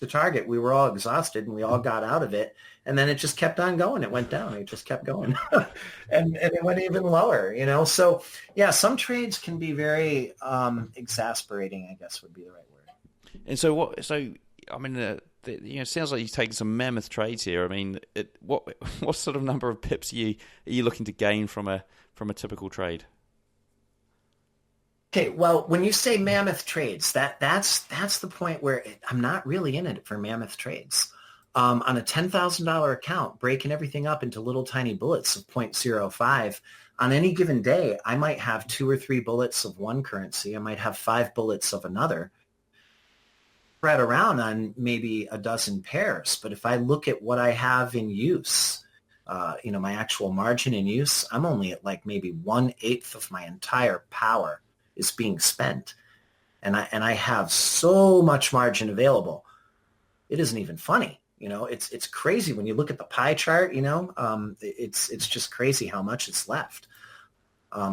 [SPEAKER 2] The target, we were all exhausted and we all got out of it, and then it just kept on going. It went down. It just kept going, and it went even lower. So yeah, some trades can be very exasperating, I guess would be the right word.
[SPEAKER 1] And so what? So I mean, it sounds like you've taken some mammoth trades here. I mean, what sort of number of pips are you looking to gain from a typical trade?
[SPEAKER 2] Okay, well, when you say mammoth trades, that's the point where I'm not really in it for mammoth trades. On a $10,000 account, breaking everything up into little tiny bullets of 0.05, on any given day, I might have 2 or 3 bullets of one currency. I might have 5 bullets of another. Spread around on maybe a dozen pairs. But if I look at what I have in use, my actual margin in use, I'm only at like maybe 1/8 of my entire power is being spent. And I have so much margin available. It isn't even funny. It's crazy when you look at the pie chart, it's just crazy how much is left.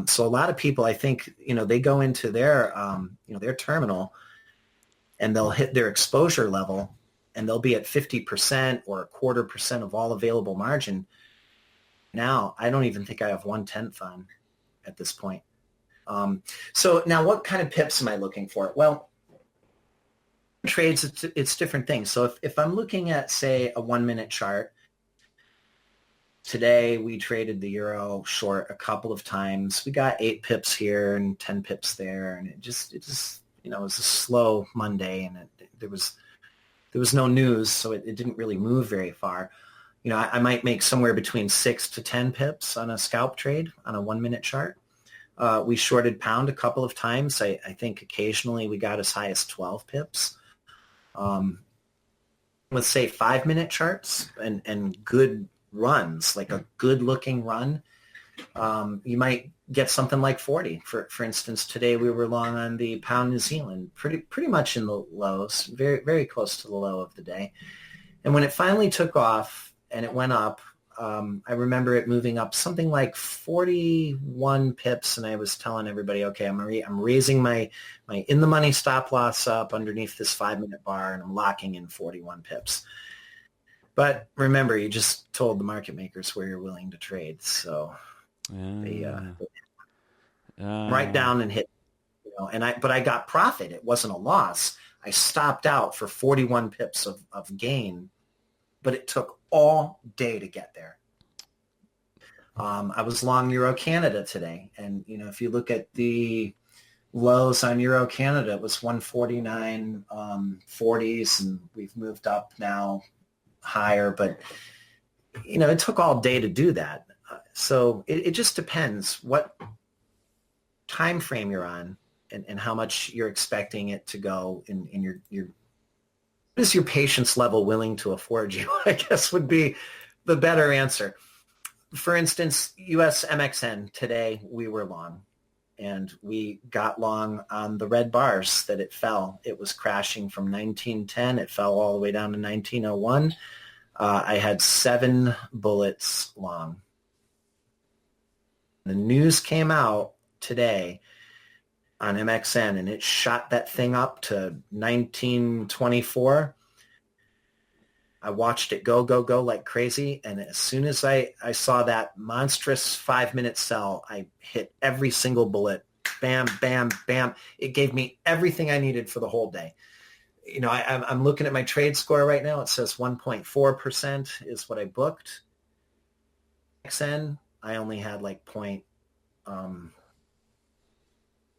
[SPEAKER 2] So a lot of people, I think, they go into their terminal and they'll hit their exposure level and they'll be at 50% or 1/4% of all available margin. Now, I don't even think I have 1/10 on at this point. So now what kind of pips am I looking for? Well, trades, it's different things. So if I'm looking at, say, a 1-minute chart, today we traded the euro short a couple of times. We got 8 pips here and 10 pips there. And it just it was a slow Monday, and there was no news. So it didn't really move very far. I might make somewhere between 6 to 10 pips on a scalp trade on a 1-minute chart. We shorted pound a couple of times. I think occasionally we got as high as 12 pips. Let's say 5-minute charts and good runs, like a good-looking run. You might get something like 40. For instance, today we were long on the pound New Zealand, pretty much in the lows, very, very close to the low of the day. And when it finally took off and it went up, I remember it moving up something like 41 pips, and I was telling everybody, okay, I'm raising my in the money stop loss up underneath this 5-minute bar, and I'm locking in 41 pips. But remember, you just told the market makers where you're willing to trade, so they right down and hit, but I got profit. It wasn't a loss. I stopped out for 41 pips of gain, but it took all day to get there. I was long Euro Canada today. And, if you look at the lows on Euro Canada, it was 149 40s, and we've moved up now higher. But, it took all day to do that. So it just depends what time frame you're on and how much you're expecting it to go in your what is your patience level willing to afford you, I guess would be the better answer. For instance, US MXN, today we were long, and we got long on the red bars that it fell. It was crashing from 1910. It fell all the way down to 1901. I had 7 bullets long. The news came out today on MXN, and it shot that thing up to 1924. I watched it go like crazy, and as soon as I saw that monstrous 5-minute sell, I hit every single bullet. Bam, bam, bam. It gave me everything I needed for the whole day. I'm looking at my trade score right now. It says 1.4% is what I booked. MXN, I only had like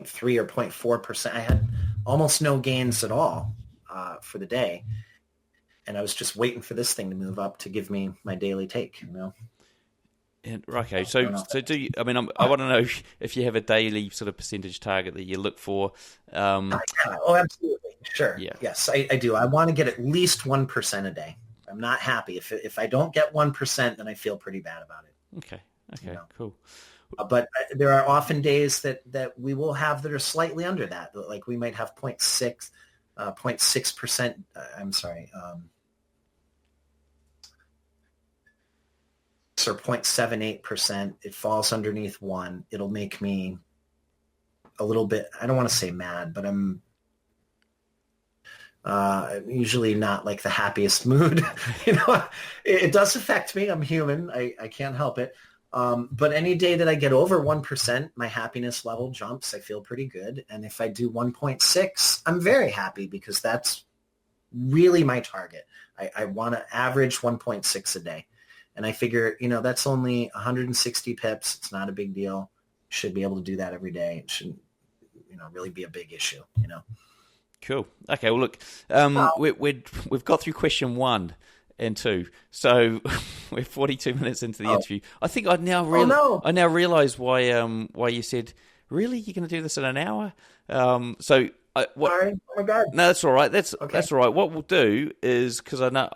[SPEAKER 2] 3 or 0.4%. I had almost no gains at all for the day. And I was just waiting for this thing to move up to give me my daily take,
[SPEAKER 1] And, okay, so do you? I mean, I want to know if you have a daily sort of percentage target that you look for.
[SPEAKER 2] Oh, absolutely, sure.
[SPEAKER 1] Yeah.
[SPEAKER 2] Yes, I do. I want to get at least 1% a day. I'm not happy if I don't get 1%, then I feel pretty bad about it.
[SPEAKER 1] Okay, cool.
[SPEAKER 2] But there are often days that we will have that are slightly under that. Like we might have 0.6%. I'm sorry. Or 0.78%. It falls underneath 1. It'll make me a little bit, I don't want to say mad, but I'm usually not like the happiest mood. It does affect me. I'm human. I can't help it. But any day that I get over 1%, my happiness level jumps. I feel pretty good. And if I do 1.6, I'm very happy because that's really my target. I want to average 1.6 a day. And I figure, that's only 160 pips. It's not a big deal. Should be able to do that every day. It shouldn't, really be a big issue,
[SPEAKER 1] Cool. Okay. Well, look, we've got through question 1 and 2, so we're 42 minutes into the interview. I think I now realize why you said, really, you're going to do this in an hour? Sorry. Oh
[SPEAKER 2] my God.
[SPEAKER 1] No, that's all right. That's all right. What we'll do is, because I know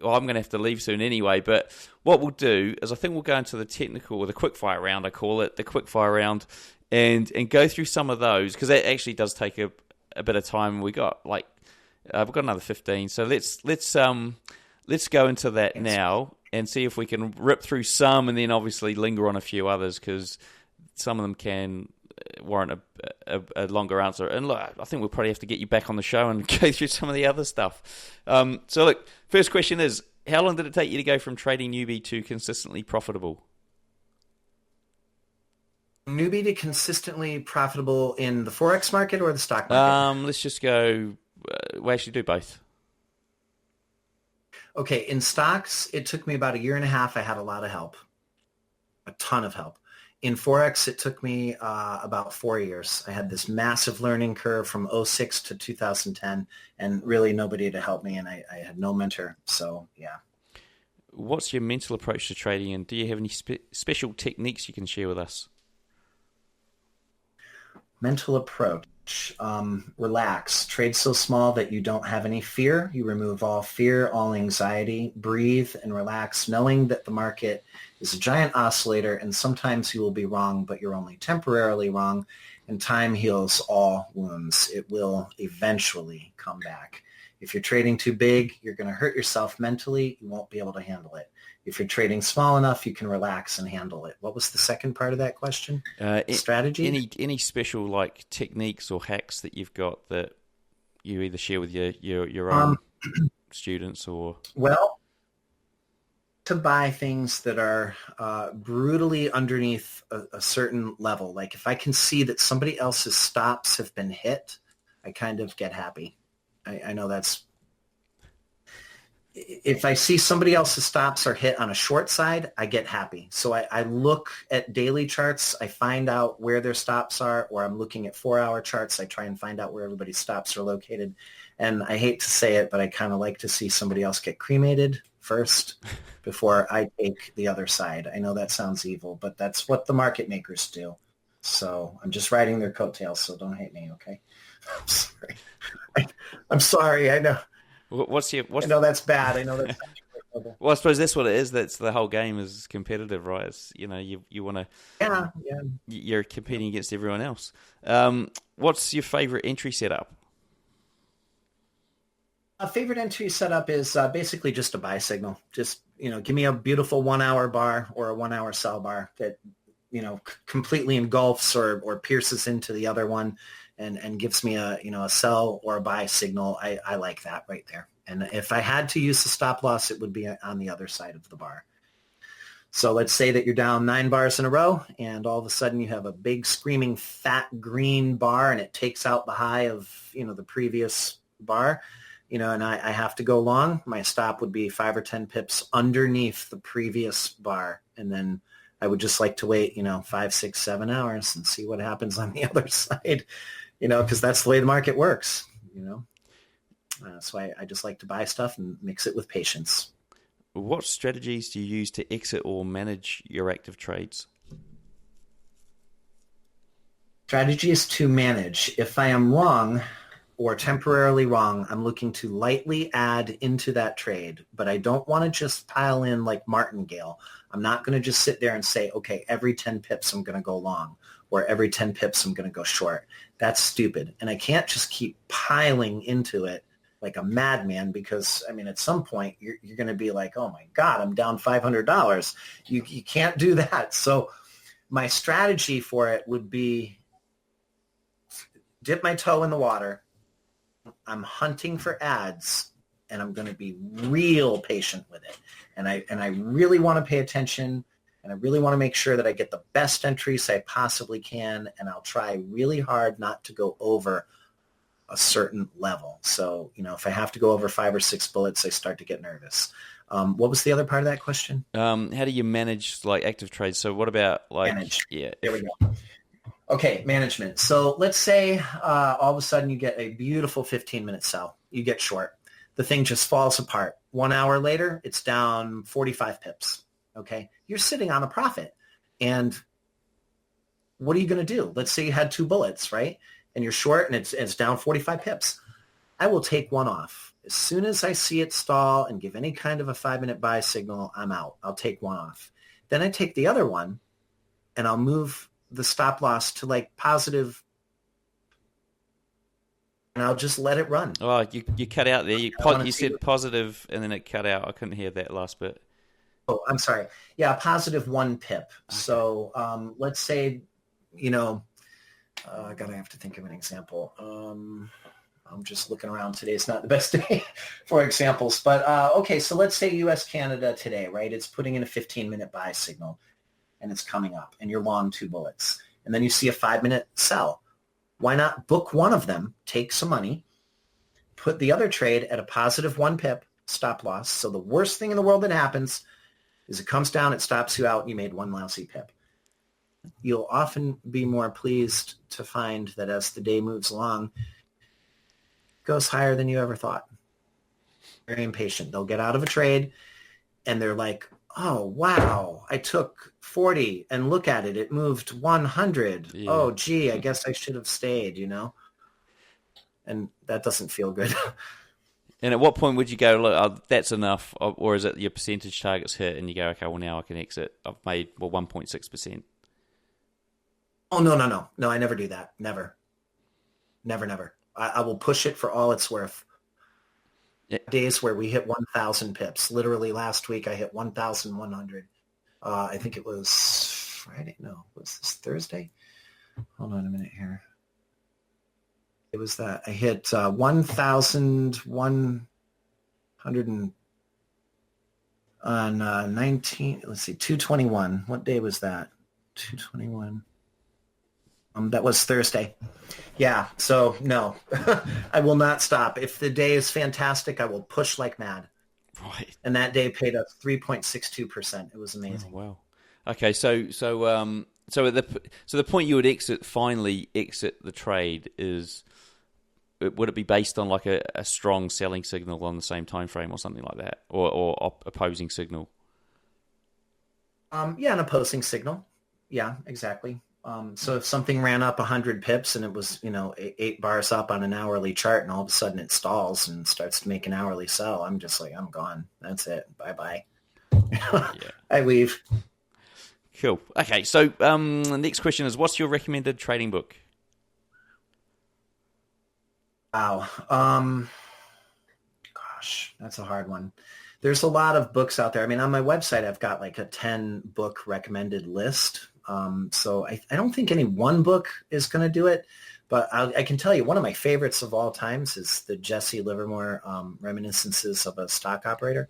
[SPEAKER 1] I'm going to have to leave soon anyway, but what we'll do is I think we'll go into the technical, or the quickfire round, I call it, the quickfire round, and go through some of those, because that actually does take a bit of time. We've got another 15, so let's go into that now and see if we can rip through some, and then obviously linger on a few others, because some of them can warrant a longer answer. And look, I think we'll probably have to get you back on the show and go through some of the other stuff. So look, first question is, how long did it take you to go from trading newbie to consistently profitable?
[SPEAKER 2] Newbie to consistently profitable in the Forex market or the stock market?
[SPEAKER 1] Let's just go, we actually do both.
[SPEAKER 2] Okay, in stocks, it took me about 1.5 years. I had a lot of help, a ton of help. In Forex, it took me about 4 years. I had this massive learning curve from 2006 to 2010, and really nobody to help me, and I had no mentor. So, yeah.
[SPEAKER 1] What's your mental approach to trading, and do you have any special techniques you can share with us?
[SPEAKER 2] Mental approach. Relax. Trade so small that you don't have any fear. You remove all fear, all anxiety. Breathe and relax, knowing that the market is a giant oscillator, and sometimes you will be wrong, but you're only temporarily wrong, and time heals all wounds. It will eventually come back. If you're trading too big, you're going to hurt yourself mentally. You won't be able to handle it. If you're trading small enough, you can relax and handle it. What was the second part of that question? Strategy?
[SPEAKER 1] Any special techniques or hacks that you've got that you either share with your own students or?
[SPEAKER 2] Well, to buy things that are brutally underneath a certain level. Like if I can see that somebody else's stops have been hit, I kind of get happy. I know that's... If I see somebody else's stops are hit on a short side, I get happy. So I look at daily charts. I find out where their stops are, or I'm looking at 4-hour charts. I try and find out where everybody's stops are located. And I hate to say it, but I kind of like to see somebody else get cremated first before I take the other side. I know that sounds evil, but that's what the market makers do. So I'm just riding their coattails, so don't hate me, okay? I'm sorry. I'm sorry, I know.
[SPEAKER 1] I
[SPEAKER 2] know that's bad. I know that's
[SPEAKER 1] well, I suppose that's what it is. That's the whole game is competitive, right? It's, you want to...
[SPEAKER 2] Yeah.
[SPEAKER 1] You're competing against everyone else. What's your favorite entry setup?
[SPEAKER 2] A favorite entry setup is basically just a buy signal. Just, give me a beautiful 1-hour bar or a 1-hour sell bar that, completely engulfs or pierces into the other one. And gives me a sell or a buy signal. I like that right there. And if I had to use the stop loss, it would be on the other side of the bar. So let's say that you're down 9 bars in a row, and all of a sudden you have a big screaming fat green bar, and it takes out the high of the previous bar. And I have to go long. My stop would be 5 or 10 pips underneath the previous bar, and then I would just like to wait, 5, 6, 7 hours and see what happens on the other side, because that's the way the market works, So I just like to buy stuff and mix it with patience.
[SPEAKER 1] What strategies do you use to exit or manage your active trades?
[SPEAKER 2] Strategies to manage. If I am wrong or temporarily wrong, I'm looking to lightly add into that trade, but I don't want to just pile in like martingale. I'm not going to just sit there and say, okay, every 10 pips I'm going to go long, or every 10 pips I'm going to go short. That's stupid. And I can't just keep piling into it like a madman, because at some point you're going to be like, oh my God, I'm down $500. You can't do that. So my strategy for it would be dip my toe in the water. I'm hunting for ads, and I'm going to be real patient with it. And I really want to pay attention, and I really want to make sure that I get the best entries I possibly can, and I'll try really hard not to go over a certain level. So, if I have to go over 5 or 6 bullets, I start to get nervous. What was the other part of that question?
[SPEAKER 1] How do you manage like active trades? So what about like
[SPEAKER 2] manage?
[SPEAKER 1] Yeah,
[SPEAKER 2] there we go. Okay, management. So let's say all of a sudden you get a beautiful 15-minute sell. You get short. The thing just falls apart. 1 hour later, it's down 45 pips. Okay, you're sitting on a profit, and what are you going to do? Let's say you had 2 bullets, right? And you're short, and it's down 45 pips. I will take one off. As soon as I see it stall and give any kind of a 5-minute buy signal, I'm out. I'll take one off. Then I take the other one, and I'll move the stop loss to like positive, and I'll just let it run.
[SPEAKER 1] Oh, you cut out there. You said positive, and then it cut out. I couldn't hear that last bit.
[SPEAKER 2] Oh, I'm sorry. Yeah, positive 1 pip. Okay. So let's say, I have to think of an example. I'm just looking around. Today's not the best day for examples, but okay. So let's say U.S. Canada today, right? It's putting in a 15-minute buy signal, and it's coming up, and you're long 2 bullets, and then you see a 5-minute sell. Why not book one of them, take some money, put the other trade at a positive 1 pip stop loss. So the worst thing in the world that happens is it comes down, it stops you out, and you made 1 lousy pip. You'll often be more pleased to find that as the day moves along, it goes higher than you ever thought. Very impatient. They'll get out of a trade, and they're like, oh, wow, I took 40, and look at it. It moved 100. Yeah. Oh, gee, I guess I should have stayed, And that doesn't feel good.
[SPEAKER 1] And at what point would you go, look, that's enough, or is it your percentage targets hit, and you go, okay, well, now I can exit. I've made 1.6%.
[SPEAKER 2] Oh, no. No, I never do that. Never. I will push it for all it's worth. Yeah. Days where we hit 1,000 pips. Literally last week I hit 1,100. I think it was Friday. No, was this Thursday? Hold on a minute here. It was that. I hit 1,100 on 19. Let's see, 221. What day was that? 221. That was Thursday. Yeah, so no, I will not stop. If the day is fantastic, I will push like mad.
[SPEAKER 1] Right.
[SPEAKER 2] And that day paid us 3.62%. It was amazing.
[SPEAKER 1] Oh, wow. Okay, so the point you would finally exit the trade is, would it be based on like a strong selling signal on the same time frame or something like that, or opposing signal?
[SPEAKER 2] Yeah, an opposing signal. Yeah, exactly. So if something ran up 100 pips and it was, 8 bars up on an hourly chart, and all of a sudden it stalls and starts to make an hourly sell, I'm just like, I'm gone. That's it. Bye-bye. Yeah. I leave.
[SPEAKER 1] Cool. Okay, so the next question is, what's your recommended trading book?
[SPEAKER 2] Wow. Gosh, that's a hard one. There's a lot of books out there. I mean, on my website, I've got like a 10-book recommended list. So I don't think any one book is going to do it, but I can tell you one of my favorites of all times is the Jesse Livermore Reminiscences of a Stock Operator.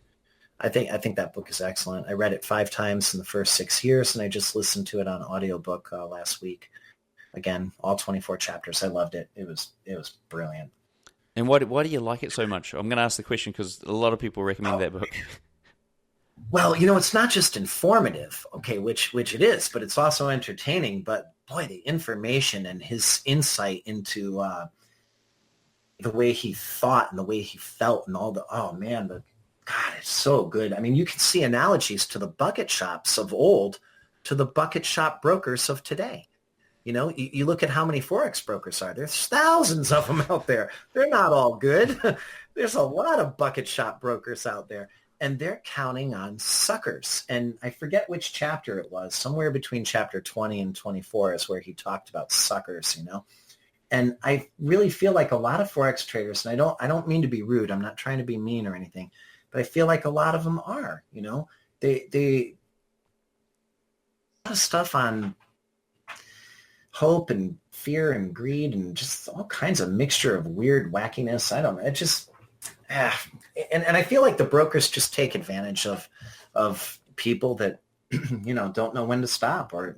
[SPEAKER 2] I think that book is excellent. I read it 5 times in the first 6 years, and I just listened to it on audiobook last week. Again, all 24 chapters. I loved it. It was brilliant.
[SPEAKER 1] And why do you like it so much? I'm going to ask the question because a lot of people recommend that book.
[SPEAKER 2] Well, it's not just informative, okay, which it is, but it's also entertaining. But boy, the information and his insight into the way he thought and the way he felt and all oh man, God, it's so good. I mean, you can see analogies to the bucket shops of old to the bucket shop brokers of today. You look at how many Forex brokers are. There's thousands of them out there. They're not all good. There's a lot of bucket shop brokers out there, and they're counting on suckers. And I forget which chapter it was. Somewhere between chapter 20 and 24 is where he talked about suckers, And I really feel like a lot of Forex traders, and I don't mean to be rude. I'm not trying to be mean or anything, but I feel like a lot of them are, they a lot of stuff on hope and fear and greed and just all kinds of mixture of weird wackiness. I don't know. It just, and I feel like the brokers just take advantage of people that, don't know when to stop, or,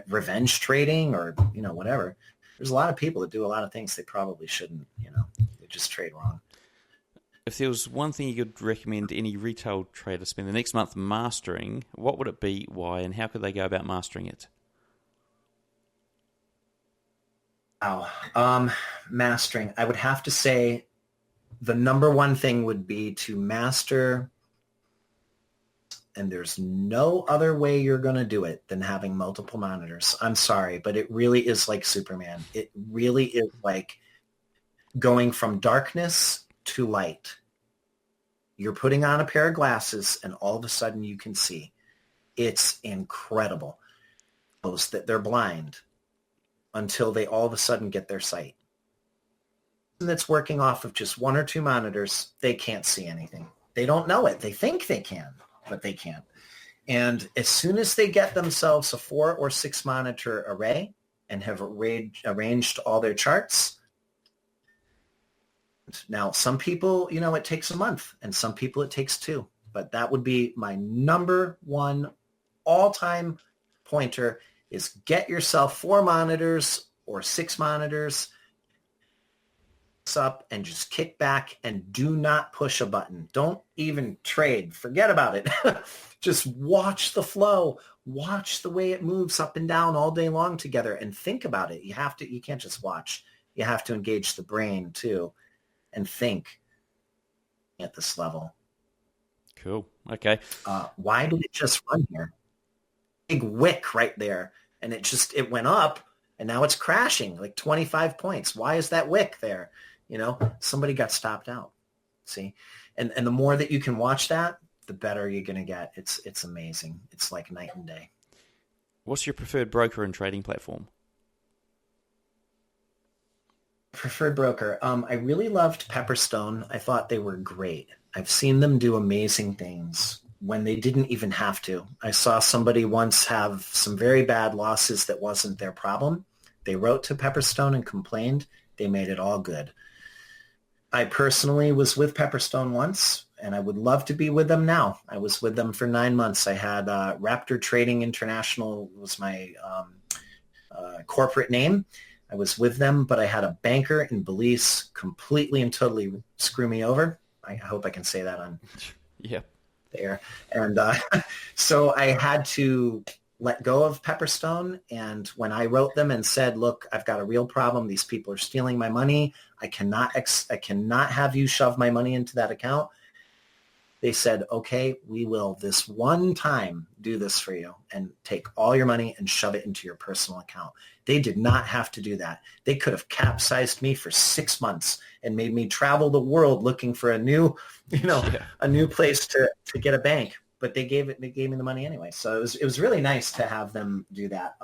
[SPEAKER 2] revenge trading, or, whatever. There's a lot of people that do a lot of things they probably shouldn't, they just trade wrong.
[SPEAKER 1] If there was one thing you could recommend any retail trader spend the next month mastering, what would it be, why, and how could they go about mastering it?
[SPEAKER 2] Mastering. I would have to say the number one thing would be to master, and there's no other way you're going to do it than having multiple monitors. I'm sorry, but it really is like Superman. It really is like going from darkness to light. You're putting on a pair of glasses and all of a sudden you can see. It's incredible. Those that they're blind until they all of a sudden get their sight. And that's working off of just one or two monitors, they can't see anything. They don't know it. They think they can, but they can't. And as soon as they get themselves a 4 or 6 monitor array and have arranged all their charts, now some people, it takes a month, and some people it takes 2. But that would be my number one all-time pointer, is get yourself 4 monitors or 6 monitors up and just kick back and do not push a button. Don't even trade. Forget about it. Just watch the flow. Watch the way it moves up and down all day long together and think about it. You can't just watch. You have to engage the brain too and think at this level.
[SPEAKER 1] Cool. Okay.
[SPEAKER 2] Why did it just run here? Big wick right there. And it went up and now it's crashing like 25 points. Why is that wick there? Somebody got stopped out. See? And the more that you can watch that, the better you're going to get. It's amazing. It's like night and day.
[SPEAKER 1] What's your preferred broker and trading platform?
[SPEAKER 2] Preferred broker. I really loved Pepperstone. I thought they were great. I've seen them do amazing things when they didn't even have to. I saw somebody once have some very bad losses that wasn't their problem. They wrote to Pepperstone and complained. They made it all good. I personally was with Pepperstone once, and I would love to be with them now. I was with them for 9 months. I had Raptor Trading International was my corporate name. I was with them, but I had a banker in Belize completely and totally screw me over. I hope I can say that on there. And so I had to let go of Pepperstone. And when I wrote them and said, look, I've got a real problem. These people are stealing my money. I cannot have you shove my money into that account. They said, okay, we will this one time do this for you and take all your money and shove it into your personal account. They did not have to do that. They could have capsized me for 6 months and made me travel the world looking for a new, a new place to get a bank. But they gave me the money anyway. So it was really nice to have them do that.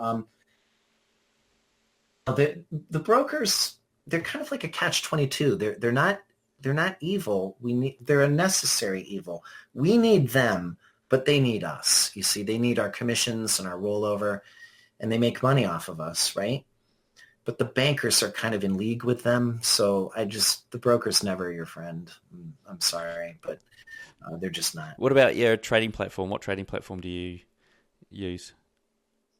[SPEAKER 2] The brokers, they're kind of like a catch-22. They're not evil. They're a necessary evil. We need them, but they need us. You see, they need our commissions and our rollover, and they make money off of us, right? But the bankers are kind of in league with them. So the broker's never your friend. I'm sorry, but they're just not.
[SPEAKER 1] What about your trading platform? What trading platform do you use?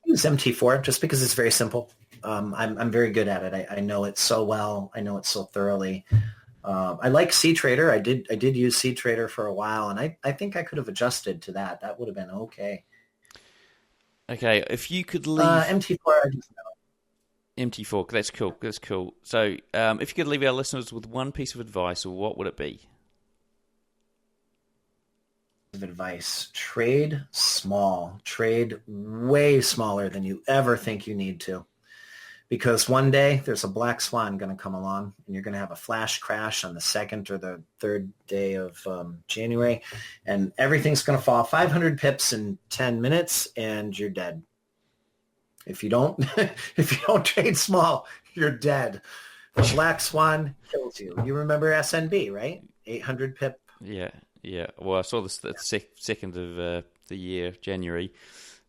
[SPEAKER 2] I use MT4 just because it's very simple. I'm very good at it. I know it so well. I know it so thoroughly. I like CTrader. I did use CTrader for a while, and I think I could have adjusted to that. That would have been okay.
[SPEAKER 1] Okay, if you could leave
[SPEAKER 2] MT4, I just know.
[SPEAKER 1] MT4, that's cool. That's cool. So, if you could leave our listeners with one piece of advice, what would it be?
[SPEAKER 2] Advice: trade small. Trade way smaller than you ever think you need to. Because one day there's a black swan going to come along, and you're going to have a flash crash on the 2nd or the 3rd day of January, and everything's going to fall 500 pips in 10 minutes, and you're dead. If you don't, if you don't trade small, you're dead. The black swan kills you. You remember SNB, right? 800 pip.
[SPEAKER 1] Yeah. Well, I saw this the 2nd of the year, January.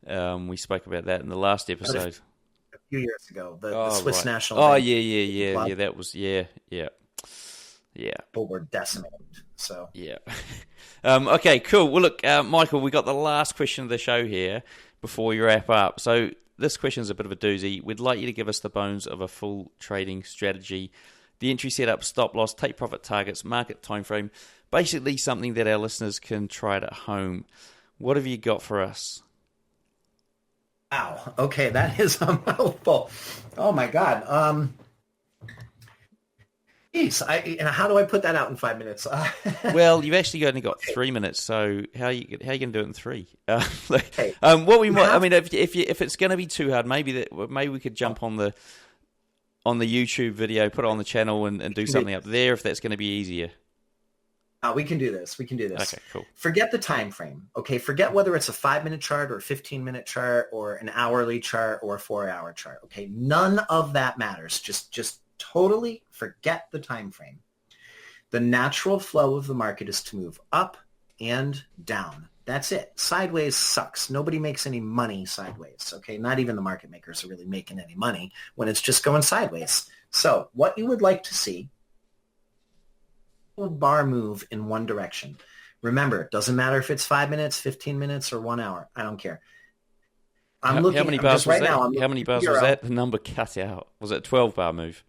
[SPEAKER 1] We spoke about that in the last episode.
[SPEAKER 2] A few years ago, the Swiss
[SPEAKER 1] right.
[SPEAKER 2] national.
[SPEAKER 1] Oh,
[SPEAKER 2] bank.
[SPEAKER 1] yeah. That was yeah.
[SPEAKER 2] People were decimated. So
[SPEAKER 1] yeah. Okay, cool. Well, look, Michael, we got the last question of the show here before we wrap up. So this question is a bit of a doozy. We'd like you to give us the bones of a full trading strategy, the entry setup, stop loss, take profit targets, market time frame, basically something that our listeners can try it at home. What have you got for us?
[SPEAKER 2] Wow. Okay, that is a mouthful. Oh my God. Geez, how do I put that out in 5 minutes?
[SPEAKER 1] Well, you've actually only got 3 minutes, so how are you going to do it in 3? What we might, I mean, if it's going to be too hard, maybe we could jump on the YouTube video, put it on the channel, and do something up there if that's going to be easier.
[SPEAKER 2] We can do this.
[SPEAKER 1] Okay, cool.
[SPEAKER 2] Forget the time frame. Okay, forget whether it's a 5-minute chart or a 15-minute chart or an hourly chart or a 4-hour chart. Okay, none of that matters. Just totally forget the time frame. The natural flow of the market is to move up and down. That's it. Sideways sucks. Nobody makes any money sideways. Okay, not even the market makers are really making any money when it's just going sideways. So what you would like to see, bar move in one direction. Remember, it doesn't matter if it's 5 minutes, 15 minutes, or 1 hour. I don't care. How many bars was
[SPEAKER 1] that? The number cut out. Was it a 12-bar move?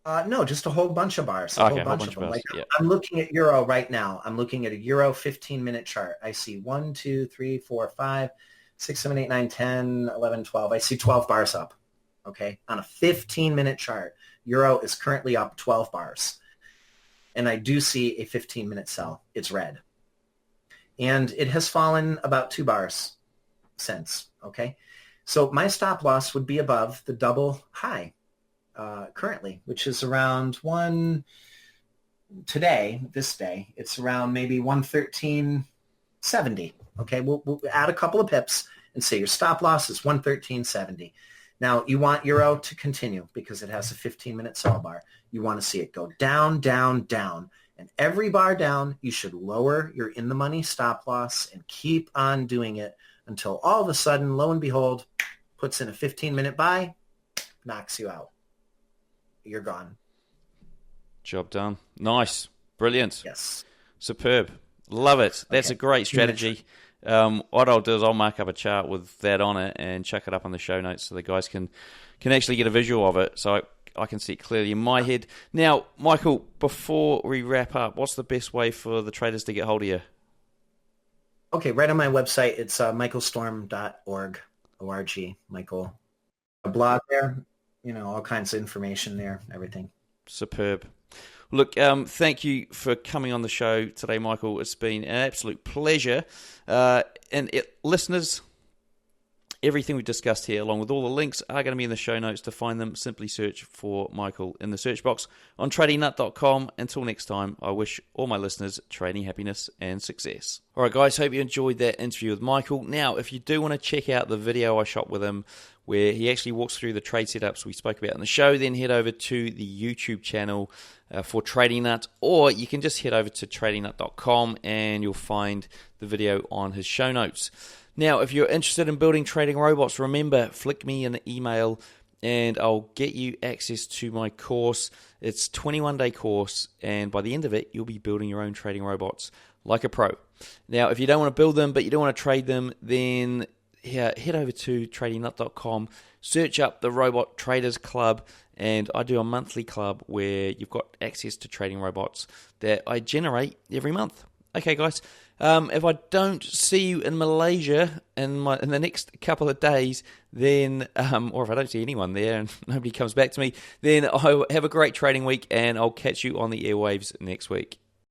[SPEAKER 2] No, just a whole bunch of bars.
[SPEAKER 1] A whole bunch of them.
[SPEAKER 2] Like, yeah. I'm looking at Euro right now. I'm looking at a Euro 15-minute chart. I see 1, 2, 3, 4, 5, 6, 7, 8, 9, 10, 11, 12. I see 12 bars up. Okay, on a 15-minute chart, Euro is currently up 12 bars. And I do see a 15-minute sell. It's red. And it has fallen about 2 bars since, okay? So my stop loss would be above the double high currently, which is around this day, it's around maybe 113.70, okay? We'll add a couple of pips and say your stop loss is 113.70. Now, you want Euro to continue because it has a 15-minute sell bar. You want to see it go down, down, down. And every bar down, you should lower your in-the-money stop loss and keep on doing it until all of a sudden, lo and behold, puts in a 15-minute buy, knocks you out. You're gone.
[SPEAKER 1] Job done. Nice. Brilliant.
[SPEAKER 2] Yes.
[SPEAKER 1] Superb. Love it. That's a great strategy. What I'll do is I'll mark up a chart with that on it and chuck it up on the show notes so the guys can actually get a visual of it so I can see it clearly in my head. Now, Michael, before we wrap up, what's the best way for the traders to get hold of you?
[SPEAKER 2] Okay, right on my website. It's michaelstorm.org, O-R-G, Michael. A blog there, all kinds of information there, everything.
[SPEAKER 1] Superb. Look, thank you for coming on the show today, Michael. It's been an absolute pleasure. Listeners, everything we discussed here, along with all the links, are going to be in the show notes. To find them, simply search for Michael in the search box on TradingNut.com. Until next time, I wish all my listeners trading happiness and success. All right, guys, hope you enjoyed that interview with Michael. Now, if you do want to check out the video I shot with him, where he actually walks through the trade setups we spoke about in the show, then head over to the YouTube channel for TradingNut, or you can just head over to TradingNut.com and you'll find the video on his show notes. Now, if you're interested in building trading robots, remember, flick me an email and I'll get you access to my course. It's a 21-day course, and by the end of it, you'll be building your own trading robots like a pro. Now, if you don't want to build them, but you don't want to trade them, then head over to TradingNut.com, search up the Robot Traders Club, and I do a monthly club where you've got access to trading robots that I generate every month. Okay, guys, if I don't see you in Malaysia in the next couple of days, then, or if I don't see anyone there and nobody comes back to me, then I'll have a great trading week, and I'll catch you on the airwaves next week.